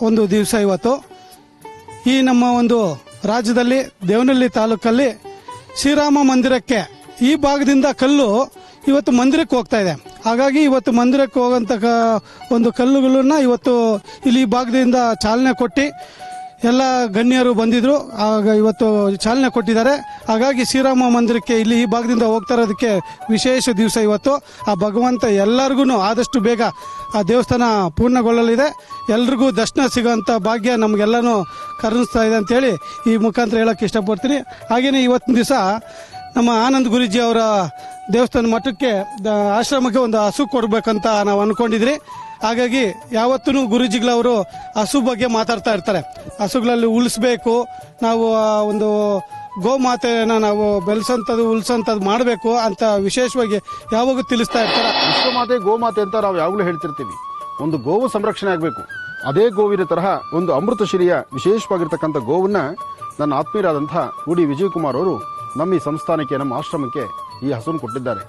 ಒಂದು ದಿವಸ ಇವತ್ತು. ಈ ನಮ್ಮ ಒಂದು ರಾಜ್ಯದಲ್ಲಿ ದೇವನಹಳ್ಳಿ ತಾಲೂಕಲ್ಲಿ ಶ್ರೀರಾಮ ಮಂದಿರಕ್ಕೆ ಈ ಭಾಗದಿಂದ ಕಲ್ಲು ಇವತ್ತು ಮಂದಿರಕ್ಕೆ ಹೋಗ್ತಾ ಇದೆ. ಹಾಗಾಗಿ ಇವತ್ತು ಮಂದಿರಕ್ಕೆ ಹೋಗಂತ ಒಂದು ಕಲ್ಲುಗಳನ್ನ ಇವತ್ತು ಇಲ್ಲಿ ಈ ಭಾಗದಿಂದ ಚಾಲನೆ ಕೊಟ್ಟು ಎಲ್ಲ ಗಣ್ಯರು ಬಂದಿದ್ರು. ಆಗ ಇವತ್ತು ಚಾಲನೆ ಕೊಟ್ಟಿದ್ದಾರೆ. ಹಾಗಾಗಿ ಶ್ರೀರಾಮ ಮಂದಿರಕ್ಕೆ ಇಲ್ಲಿ ಈ ಭಾಗದಿಂದ ಹೋಗ್ತಾ ಇರೋದಕ್ಕೆ ವಿಶೇಷ ದಿವಸ ಇವತ್ತು. ಆ ಭಗವಂತ ಎಲ್ಲರಿಗೂ ಆದಷ್ಟು ಬೇಗ ಆ ದೇವಸ್ಥಾನ ಪೂರ್ಣಗೊಳ್ಳಲಿದೆ. ಎಲ್ರಿಗೂ ದರ್ಶನ ಸಿಗೋಂಥ ಭಾಗ್ಯ ನಮಗೆಲ್ಲನೂ ಕರುಣಿಸ್ತಾ ಇದೆ ಅಂತೇಳಿ ಈ ಮುಖಾಂತರ ಹೇಳಕ್ಕೆ ಇಷ್ಟಪಡ್ತೀನಿ. ಹಾಗೆಯೇ ಇವತ್ತಿನ ದಿವಸ ನಮ್ಮ ಆನಂದ್ ಗುರೂಜಿ ಅವರ ದೇವಸ್ಥಾನ ಮಠಕ್ಕೆ ಆಶ್ರಮಕ್ಕೆ ಒಂದು ಹಸು ಕೊಡ್ಬೇಕಂತ ನಾವು ಅನ್ಕೊಂಡಿದ್ರಿ. ಹಾಗಾಗಿ ಯಾವತ್ತೂ ಗುರೂಜಿಗಳವರು ಹಸು ಬಗ್ಗೆ ಮಾತಾಡ್ತಾ ಇರ್ತಾರೆ. ಹಸುಗಳಲ್ಲಿ ಉಳಿಸ್ಬೇಕು, ನಾವು ಒಂದು ಗೋಮಾತೆನ ನಾವು ಬೆಳೆಸಂಥದ್ದು ಉಳಿಸಂಥದ್ದು ಮಾಡಬೇಕು ಅಂತ ವಿಶೇಷವಾಗಿ ಯಾವಾಗೂ ತಿಳಿಸ್ತಾ ಇರ್ತಾರೆ. ವಿಶ್ವಮಾತೆ ಗೋಮಾತೆ ಅಂತ ನಾವು ಯಾವಾಗಲೂ ಹೇಳ್ತಿರ್ತೀವಿ. ಒಂದು ಗೋವು ಸಂರಕ್ಷಣೆ ಆಗಬೇಕು. ಅದೇ ಗೋವಿನ ತರಹ ಒಂದು ಅಮೃತಶಿರಿಯ ವಿಶೇಷವಾಗಿರ್ತಕ್ಕಂಥ ಗೋವನ್ನ ನನ್ನ ಆತ್ಮೀಯರಾದಂತಹ ಉಡಿ ವಿಜಯಕುಮಾರ್ ಅವರು ನಮ್ಮ ಈ ಸಂಸ್ಥಾನಕ್ಕೆ, ನಮ್ಮ ಆಶ್ರಮಕ್ಕೆ ಈ ಹಸುವನ್ನು ಕೊಟ್ಟಿದ್ದಾರೆ.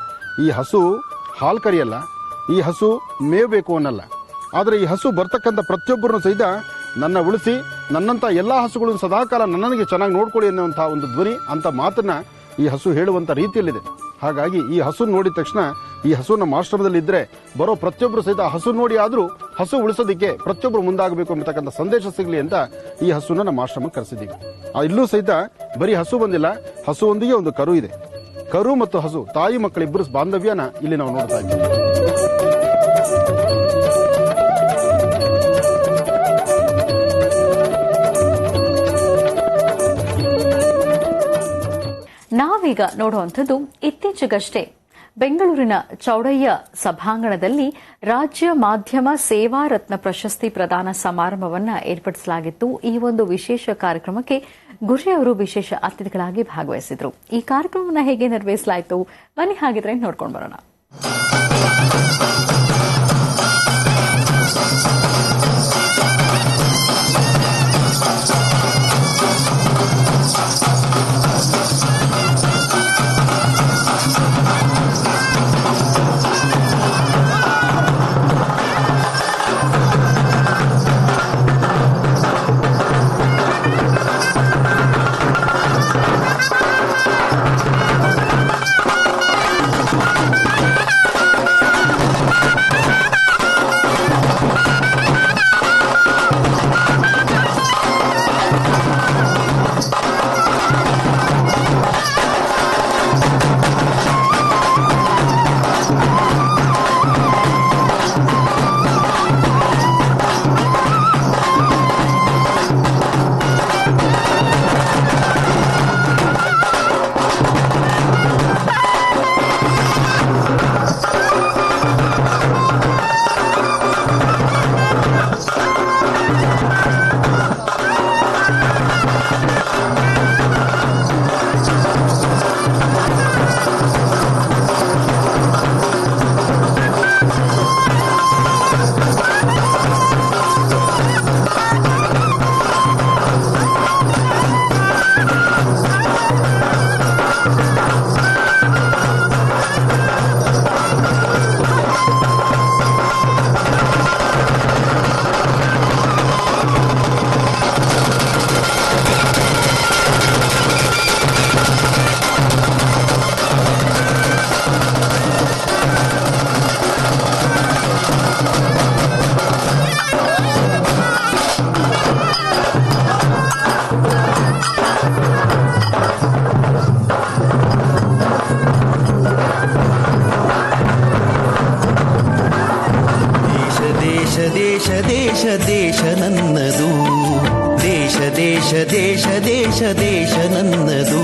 ಈ ಹಸು ಹಾಲು ಕರಿಯಲ್ಲ, ಈ ಹಸು ಮೇಯಬೇಕು ಅನ್ನಲ್ಲ. ಆದರೆ ಈ ಹಸು ಬರ್ತಕ್ಕಂಥ ಪ್ರತಿಯೊಬ್ಬರನ್ನು ಸಹಿತ ನನ್ನ ಉಳಿಸಿ, ನನ್ನಂಥ ಎಲ್ಲಾ ಹಸುಗಳನ್ನು ಸದಾಕಾಲ ನನ್ನನಿಗೆ ಚೆನ್ನಾಗಿ ನೋಡ್ಕೊಳ್ಳಿ ಅನ್ನುವಂತಹ ಒಂದು ಧ್ವನಿ ಅಂತ ಮಾತನ್ನ ಈ ಹಸು ಹೇಳುವಂತ ರೀತಿಯಲ್ಲಿದೆ. ಹಾಗಾಗಿ ಈ ಹಸು ನೋಡಿದ ತಕ್ಷಣ ಈ ಹಸು ನಮ್ಮ ಆಶ್ರಮದಲ್ಲಿ ಇದ್ರೆ ಬರೋ ಪ್ರತಿಯೊಬ್ಬರು ಸಹಿತ ಹಸು ನೋಡಿ ಆದ್ರೂ ಹಸು ಉಳಿಸೋದಕ್ಕೆ ಪ್ರತಿಯೊಬ್ಬರು ಮುಂದಾಗಬೇಕು ಅನ್ನತಕ್ಕಂಥ ಸಂದೇಶ ಸಿಗಲಿ ಅಂತ ಈ ಹಸುನ ನಮ್ಮ ಆಶ್ರಮಕ್ಕೆ ಕರೆಸಿದ್ದೀವಿ. ಇಲ್ಲೂ ಸಹಿತ ಬರೀ ಹಸು ಬಂದಿಲ್ಲ, ಹಸುವೊಂದಿಗೆ ಒಂದು ಕರು ಇದೆ. ಕರು ಮತ್ತು ಹಸು ತಾಯಿ ಮಕ್ಕಳಿಬ್ಬರು ಬಾಂಧವ್ಯನ ಇಲ್ಲಿ ನಾವು ನೋಡ್ತಾ ಇದ್ದೀವಿ. ನಾವೀಗ ನೋಡುವಂಥದ್ದು ಇತ್ತೀಚೆಗಷ್ಟೇ ಬೆಂಗಳೂರಿನ ಚೌಡಯ್ಯ ಸಭಾಂಗಣದಲ್ಲಿ ರಾಜ್ಯ ಮಾಧ್ಯಮ ಸೇವಾ ರತ್ನ ಪ್ರಶಸ್ತಿ ಪ್ರದಾನ ಸಮಾರಂಭವನ್ನು ಏರ್ಪಡಿಸಲಾಗಿತ್ತು. ಈ ಒಂದು ವಿಶೇಷ ಕಾರ್ಯಕ್ರಮಕ್ಕೆ ಗುರು ಅವರು ವಿಶೇಷ ಅತಿಥಿಗಳಾಗಿ ಭಾಗವಹಿಸಿದ್ರು. ಈ ಕಾರ್ಯಕ್ರಮವನ್ನು ಹೇಗೆ ನಿರ್ವಹಿಸಲಾಯಿತು ಬನ್ನಿ ಹಾಗಿದ್ರೆ ನೋಡ್ಕೊಂಡು ಬರೋಣ. ದೇಶ ನನ್ನದು, ದೇಶ ದೇಶ ದೇಶ ದೇಶ ದೇಶ ನನ್ನದು.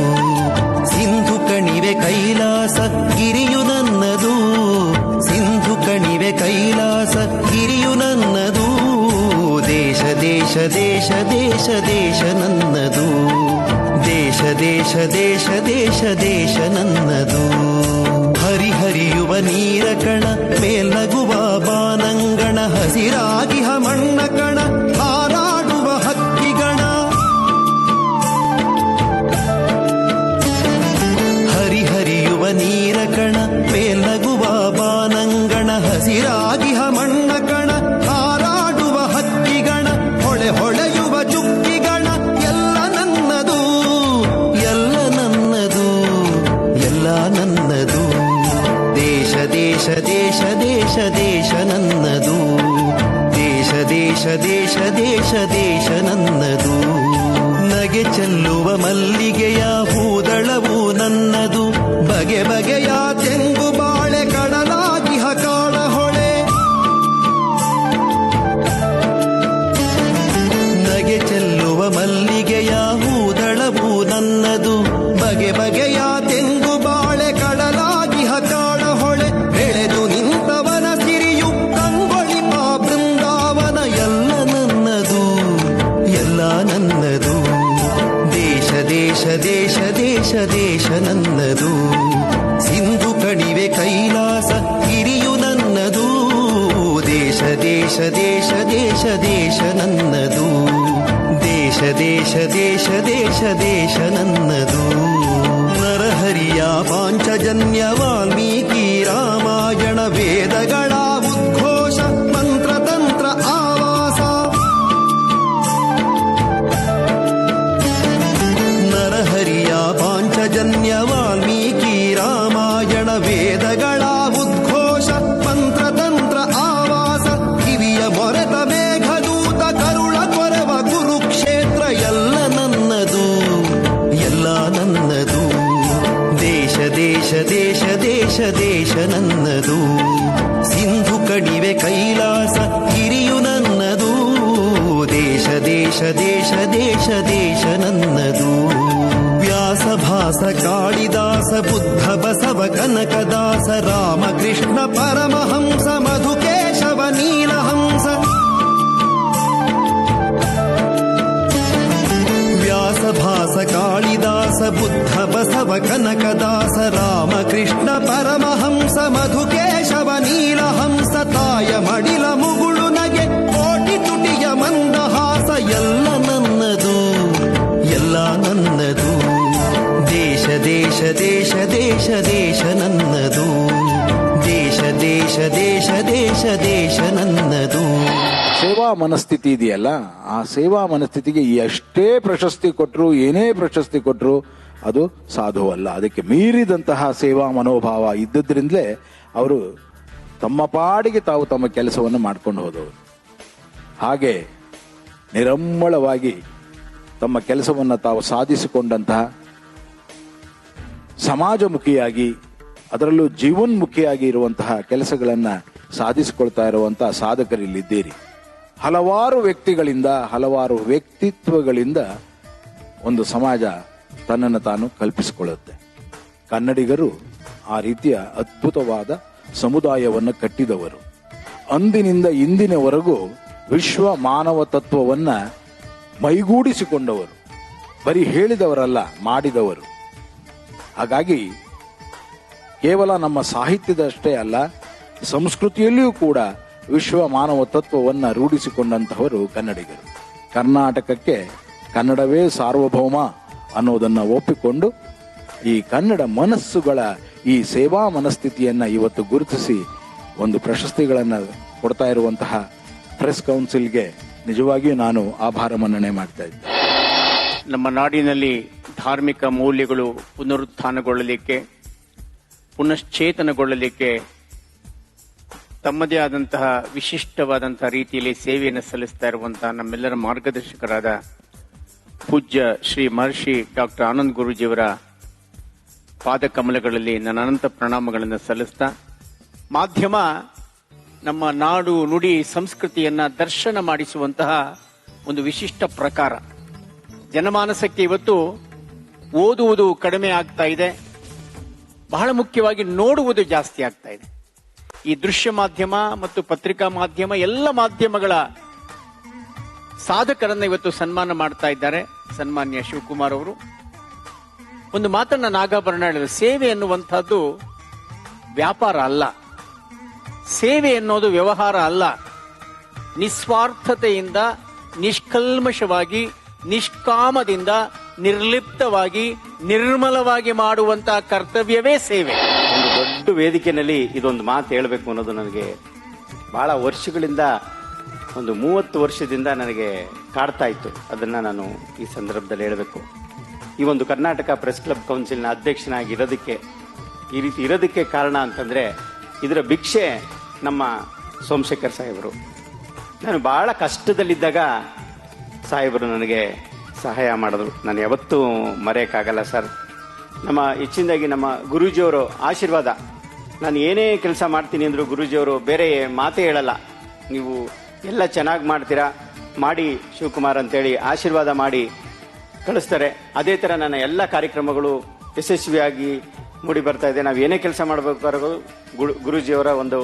ಸಿಂಧು ಕಣಿವೆ ಕೈಲಾಸ ಗಿರಿಯು ನನ್ನದು, ಸಿಂಧು ಕಣಿವೆ ಕೈಲಾಸ ಗಿರಿಯು ನನ್ನದು. ದೇಶ ದೇಶ ದೇಶ ದೇಶ ದೇಶ ನನ್ನದು, ದೇಶ ದೇಶ ದೇಶ ದೇಶ ದೇಶ ನನ್ನದು. ಹರಿಹರಿಯುವ ನೀರ ಕಣ ಮೇಲ್ನಗುವ ಬಾನಂಗಣ, ಹಸಿರಾಗಿ ಮಣ್ಣ ಕಣ ಹಾರಾಡುವ ಹಕ್ಕಿಗಣ. ಹರಿಹರಿಯುವ ನೀರ ಕಣ ಮೇಲ್ನಗುವ ಬಾನಂಗಣ, ಹಸಿರಾಗಿ ಮಣ್ಣ ಕಣ ಹಾರಾಡುವ ಹಕ್ಕಿ ನನ್ನದು. ನಗೆ ಚೆಲ್ಲುವ ಮಲ್ಲಿಗೆಯ ಹೂದಳವು ನನ್ನದು. ಬಗೆ ಬಗೆಯ ತೆಂಗು ಬಾಳೆ ಕಡಲಾಗಿ ಹಕಾಳ ಹೊಳೆ. ನಗೆ ಚೆಲ್ಲುವ ಮಲ್ಲಿಗೆಯ ಹೂದಳವು ನನ್ನದು. ಬಗೆ ಬಗೆಯ ತೆಂಗು ಬಾಳೆ ಕಡಲಾಗಿ ಹಕಾಳ ಹೊಳೆ. ಬೆಳೆದು ನಿಂತವನ ಸಿರಿಯು ಕಂಗೊಳಿಪ ಬೃಂದಾವನ. ಎಲ್ಲ ನನ್ನದು, ಎಲ್ಲ ನನ್ನದು. ದೇಶ ದೇಶ ದೇಶ ದೇಶ ದೇಶ ನನ್ನದು. ಸಿಂಧು ಕಣಿವೆ ಕೈಲಾಸ ಗಿರಿಯು ನನ್ನದು. ದೇಶ ದೇಶ ದೇಶ ದೇಶ ದೇಶ ನನ್ನದು. ದೇಶ ದೇಶ ದೇಶ ದೇಶ ದೇಶ ನನ್ನದು. ನರಹರಿಯ ಪಾಂಚಜನ್ಯ ವಾಲ್ಮೀಕಿ ರಾಮಾಯಣ ವೇದಗಳ ಉದ್ಘೋಷ ಮಂತ್ರತಂತ್ರ ಆವಾಸ. ನರಹರಿಯ ಪಾಂಚಜನ್ಯ ವಾಲ್ಮೀಕಿ ರಾಮಾಯಣ ವೇದಗಳ ಉದ್ಘೋಷ ಮಂತ್ರತಂತ್ರ ಆವಾಸ. ಕಿವಿಯ ಮೊರೆತ ಮೇಘದೂತ ಕರುಳ ಕೊರವ ಕುರುಕ್ಷೇತ್ರ. ಎಲ್ಲ ನನ್ನದು, ಎಲ್ಲ ನನ್ನದು. ದೇಶ ದೇಶ ದೇಶ ದೇಶ ದೇಶ ನನ್ನದು. ಸಿಂಧು ಕಣಿವೆ ಕೈಲಾಸ ಗಿರಿಯು ನನ್ನದು. ದೇಶ ದೇಶ ದೇಶ ದೇಶ ದೇಶ ನನ್ನದು. ವ್ಯಾಸ ಭಾಸ ಕಾಳಿದಾಸ ಬುದ್ಧ ಬಸವ ಕನಕದಾಸ ರಾಮಕೃಷ್ಣ ಪರಮಹಂಸ ಮಧುಕೇಶವ ನೀಲಹಂಸ. ವ್ಯಾಸ ಭಾಸ ಕಾಳಿದಾಸ ಬುದ್ಧ ಬಸವ ಕನಕದಾಸ ರಾಮಕೃಷ್ಣ ಪರಮಹಂಸ ಮಧುಕೇಶವ ನೀಲಹಂಸ. ತಾಯ ಮಡಿಲ ಮುಗುಳು ನಗೆ ಕೋಟಿ ತುಟಿಯ ಮಂದಹಾಸ. ಎಲ್ಲ ನನ್ನದು, ಎಲ್ಲ ನನ್ನದು. ದೇಶ ದೇಶ ದೇಶ ದೇಶ ದೇಶ ನನ್ನದು. ದೇಶ ದೇಶ ದೇಶ ದೇಶ ದೇಶ ನನ್ನದು. ಸೇವಾ ಮನಸ್ಥಿತಿ ಇದೆಯಲ್ಲ, ಆ ಸೇವಾ ಮನಸ್ಥಿತಿಗೆ ಎಷ್ಟೇ ಪ್ರಶಸ್ತಿ ಕೊಟ್ಟರು, ಏನೇ ಪ್ರಶಸ್ತಿ ಕೊಟ್ಟರು ಅದು ಸಾಧುವಲ್ಲ. ಅದಕ್ಕೆ ಮೀರಿದಂತಹ ಸೇವಾ ಮನೋಭಾವ ಇದ್ದದ್ರಿಂದಲೇ ಅವರು ತಮ್ಮ ಪಾಡಿಗೆ ತಾವು ತಮ್ಮ ಕೆಲಸವನ್ನು ಮಾಡ್ಕೊಂಡು ಹೋದವರು. ಹಾಗೆ ನಿರಮ್ಮಳವಾಗಿ ತಮ್ಮ ಕೆಲಸವನ್ನು ತಾವು ಸಾಧಿಸಿಕೊಂಡಂತಹ ಸಮಾಜಮುಖಿಯಾಗಿ, ಅದರಲ್ಲೂ ಜೀವನ್ಮುಖಿಯಾಗಿ ಇರುವಂತಹ ಕೆಲಸಗಳನ್ನು ಸಾಧಿಸಿಕೊಳ್ತಾ ಇರುವಂತಹ ಸಾಧಕರಿಲ್ಲಿದ್ದೀರಿ. ಹಲವಾರು ವ್ಯಕ್ತಿಗಳಿಂದ, ಹಲವಾರು ವ್ಯಕ್ತಿತ್ವಗಳಿಂದ ಒಂದು ಸಮಾಜ ತನ್ನನ್ನು ತಾನು ಕಲ್ಪಿಸಿಕೊಳ್ಳುತ್ತೆ. ಕನ್ನಡಿಗರು ಆ ರೀತಿಯ ಅದ್ಭುತವಾದ ಸಮುದಾಯವನ್ನು ಕಟ್ಟಿದವರು. ಅಂದಿನಿಂದ ಇಂದಿನವರೆಗೂ ವಿಶ್ವ ಮಾನವ ತತ್ವವನ್ನ ಮೈಗೂಡಿಸಿಕೊಂಡವರು. ಬರೀ ಹೇಳಿದವರಲ್ಲ, ಮಾಡಿದವರು. ಹಾಗಾಗಿ ಕೇವಲ ನಮ್ಮ ಸಾಹಿತ್ಯದಷ್ಟೇ ಅಲ್ಲ, ಸಂಸ್ಕೃತಿಯಲ್ಲಿಯೂ ಕೂಡ ವಿಶ್ವ ಮಾನವ ತತ್ವವನ್ನು ರೂಢಿಸಿಕೊಂಡಂತಹವರು ಕನ್ನಡಿಗರು. ಕರ್ನಾಟಕಕ್ಕೆ ಕನ್ನಡವೇ ಸಾರ್ವಭೌಮ ಅನ್ನೋದನ್ನು ಒಪ್ಪಿಕೊಂಡು ಈ ಕನ್ನಡ ಮನಸ್ಸುಗಳ ಈ ಸೇವಾ ಮನಸ್ಥಿತಿಯನ್ನ ಇವತ್ತು ಗುರುತಿಸಿ ಒಂದು ಪ್ರಶಸ್ತಿಗಳನ್ನು ಕೊಡ್ತಾ ಇರುವಂತಹ ಪ್ರೆಸ್ ಕೌನ್ಸಿಲ್ಗೆ ನಿಜವಾಗಿಯೂ ನಾನು ಆಭಾರ ಮನ್ನಣೆ ಮಾಡ್ತಾ ಇದ್ದೆ. ನಮ್ಮ ನಾಡಿನಲ್ಲಿ ಧಾರ್ಮಿಕ ಮೌಲ್ಯಗಳು ಪುನರುತ್ಥಾನಗೊಳ್ಳಲಿಕ್ಕೆ, ಪುನಶ್ಚೇತನಗೊಳ್ಳಲಿಕ್ಕೆ ತಮ್ಮದೇ ಆದಂತಹ ವಿಶಿಷ್ಟವಾದಂತಹ ರೀತಿಯಲ್ಲಿ ಸೇವೆಯನ್ನು ಸಲ್ಲಿಸ್ತಾ ಇರುವಂತಹ ನಮ್ಮೆಲ್ಲರ ಮಾರ್ಗದರ್ಶಕರಾದ ಪೂಜ್ಯ ಶ್ರೀ ಮಹರ್ಷಿ ಡಾಕ್ಟರ್ ಆನಂದ್ ಗುರೂಜಿಯವರ ಪಾದಕಮಲಗಳಲ್ಲಿ ನನ್ನ ಅನಂತ ಪ್ರಣಾಮಗಳನ್ನು ಸಲ್ಲಿಸ್ತಾ, ಮಾಧ್ಯಮ ನಮ್ಮ ನಾಡು ನುಡಿ ಸಂಸ್ಕೃತಿಯನ್ನ ದರ್ಶನ ಮಾಡಿಸುವಂತಹ ಒಂದು ವಿಶಿಷ್ಟ ಪ್ರಕಾರ. ಜನಮಾನಸಕ್ಕೆ ಇವತ್ತು ಓದುವುದು ಕಡಿಮೆ ಆಗ್ತಾ ಇದೆ, ಬಹಳ ಮುಖ್ಯವಾಗಿ ನೋಡುವುದು ಜಾಸ್ತಿ ಆಗ್ತಾ ಇದೆ. ಈ ದೃಶ್ಯ ಮಾಧ್ಯಮ ಮತ್ತು ಪತ್ರಿಕಾ ಮಾಧ್ಯಮ ಎಲ್ಲ ಮಾಧ್ಯಮಗಳ ಸಾಧಕರನ್ನ ಇವತ್ತು ಸನ್ಮಾನ ಮಾಡ್ತಾ ಇದ್ದಾರೆ ಸನ್ಮಾನ್ಯ ಶಿವಕುಮಾರ್ ಅವರು. ಒಂದು ಮಾತನ್ನ ನಾಗಾಭರಣ ಹೇಳಿದ್ರು, ಸೇವೆ ಎನ್ನುವಂತಹದ್ದು ವ್ಯಾಪಾರ ಅಲ್ಲ, ಸೇವೆ ಎನ್ನುವುದು ವ್ಯವಹಾರ ಅಲ್ಲ. ನಿಸ್ವಾರ್ಥತೆಯಿಂದ, ನಿಷ್ಕಲ್ಮಶವಾಗಿ, ನಿಷ್ಕಾಮದಿಂದ, ನಿರ್ಲಿಪ್ತವಾಗಿ, ನಿರ್ಮಲವಾಗಿ ಮಾಡುವಂತಹ ಕರ್ತವ್ಯವೇ ಸೇವೆ. ಒಂದು ದೊಡ್ಡ ವೇದಿಕೆಯಲ್ಲಿ ಇದೊಂದು ಮಾತು ಹೇಳಬೇಕು ಅನ್ನೋದು ನನಗೆ ಬಹಳ ವರ್ಷಗಳಿಂದ, ಒಂದು 30 ವರ್ಷದಿಂದ ನನಗೆ ಕಾಡ್ತಾ ಇತ್ತು. ಅದನ್ನ ನಾನು ಈ ಸಂದರ್ಭದಲ್ಲಿ ಹೇಳಬೇಕು. ಈ ಒಂದು ಕರ್ನಾಟಕ ಪ್ರೆಸ್ ಕ್ಲಬ್ ಕೌನ್ಸಿಲ್ನ ಅಧ್ಯಕ್ಷನಾಗಿರೋದಕ್ಕೆ, ಈ ರೀತಿ ಇರೋದಕ್ಕೆ ಕಾರಣ ಅಂತಂದ್ರೆ ಇದರ ಭಿಕ್ಷೆ ನಮ್ಮ ಸೋಮಶೇಖರ್ ಸಾಹೇಬರು. ನಾನು ಬಹಳ ಕಷ್ಟದಲ್ಲಿದ್ದಾಗ ಸಾಹೇಬರು ನನಗೆ ಸಹಾಯ ಮಾಡಿದ್ರು. ನಾನು ಯಾವತ್ತೂ ಮರೆಯೋಕ್ಕಾಗಲ್ಲ ಸರ್. ನಮ್ಮ ಹೆಚ್ಚಿನದಾಗಿ ನಮ್ಮ ಗುರೂಜಿಯವರು ಆಶೀರ್ವಾದ. ನಾನು ಏನೇ ಕೆಲಸ ಮಾಡ್ತೀನಿ ಅಂದರೂ ಗುರೂಜಿಯವರು ಬೇರೆ ಮಾತೇ ಹೇಳಲ್ಲ, ನೀವು ಎಲ್ಲ ಚೆನ್ನಾಗಿ ಮಾಡ್ತೀರಾ, ಮಾಡಿ ಶಿವಕುಮಾರ್ ಅಂತೇಳಿ ಆಶೀರ್ವಾದ ಮಾಡಿ ಕಳಿಸ್ತಾರೆ. ಅದೇ ಥರ ನನ್ನ ಎಲ್ಲ ಕಾರ್ಯಕ್ರಮಗಳು ಯಶಸ್ವಿಯಾಗಿ ಮೂಡಿ ಬರ್ತಾ ಇದೆ. ನಾವು ಏನೇ ಕೆಲಸ ಮಾಡಬೇಕಾದ್ರೂ ಗುರೂಜಿಯವರ ಒಂದು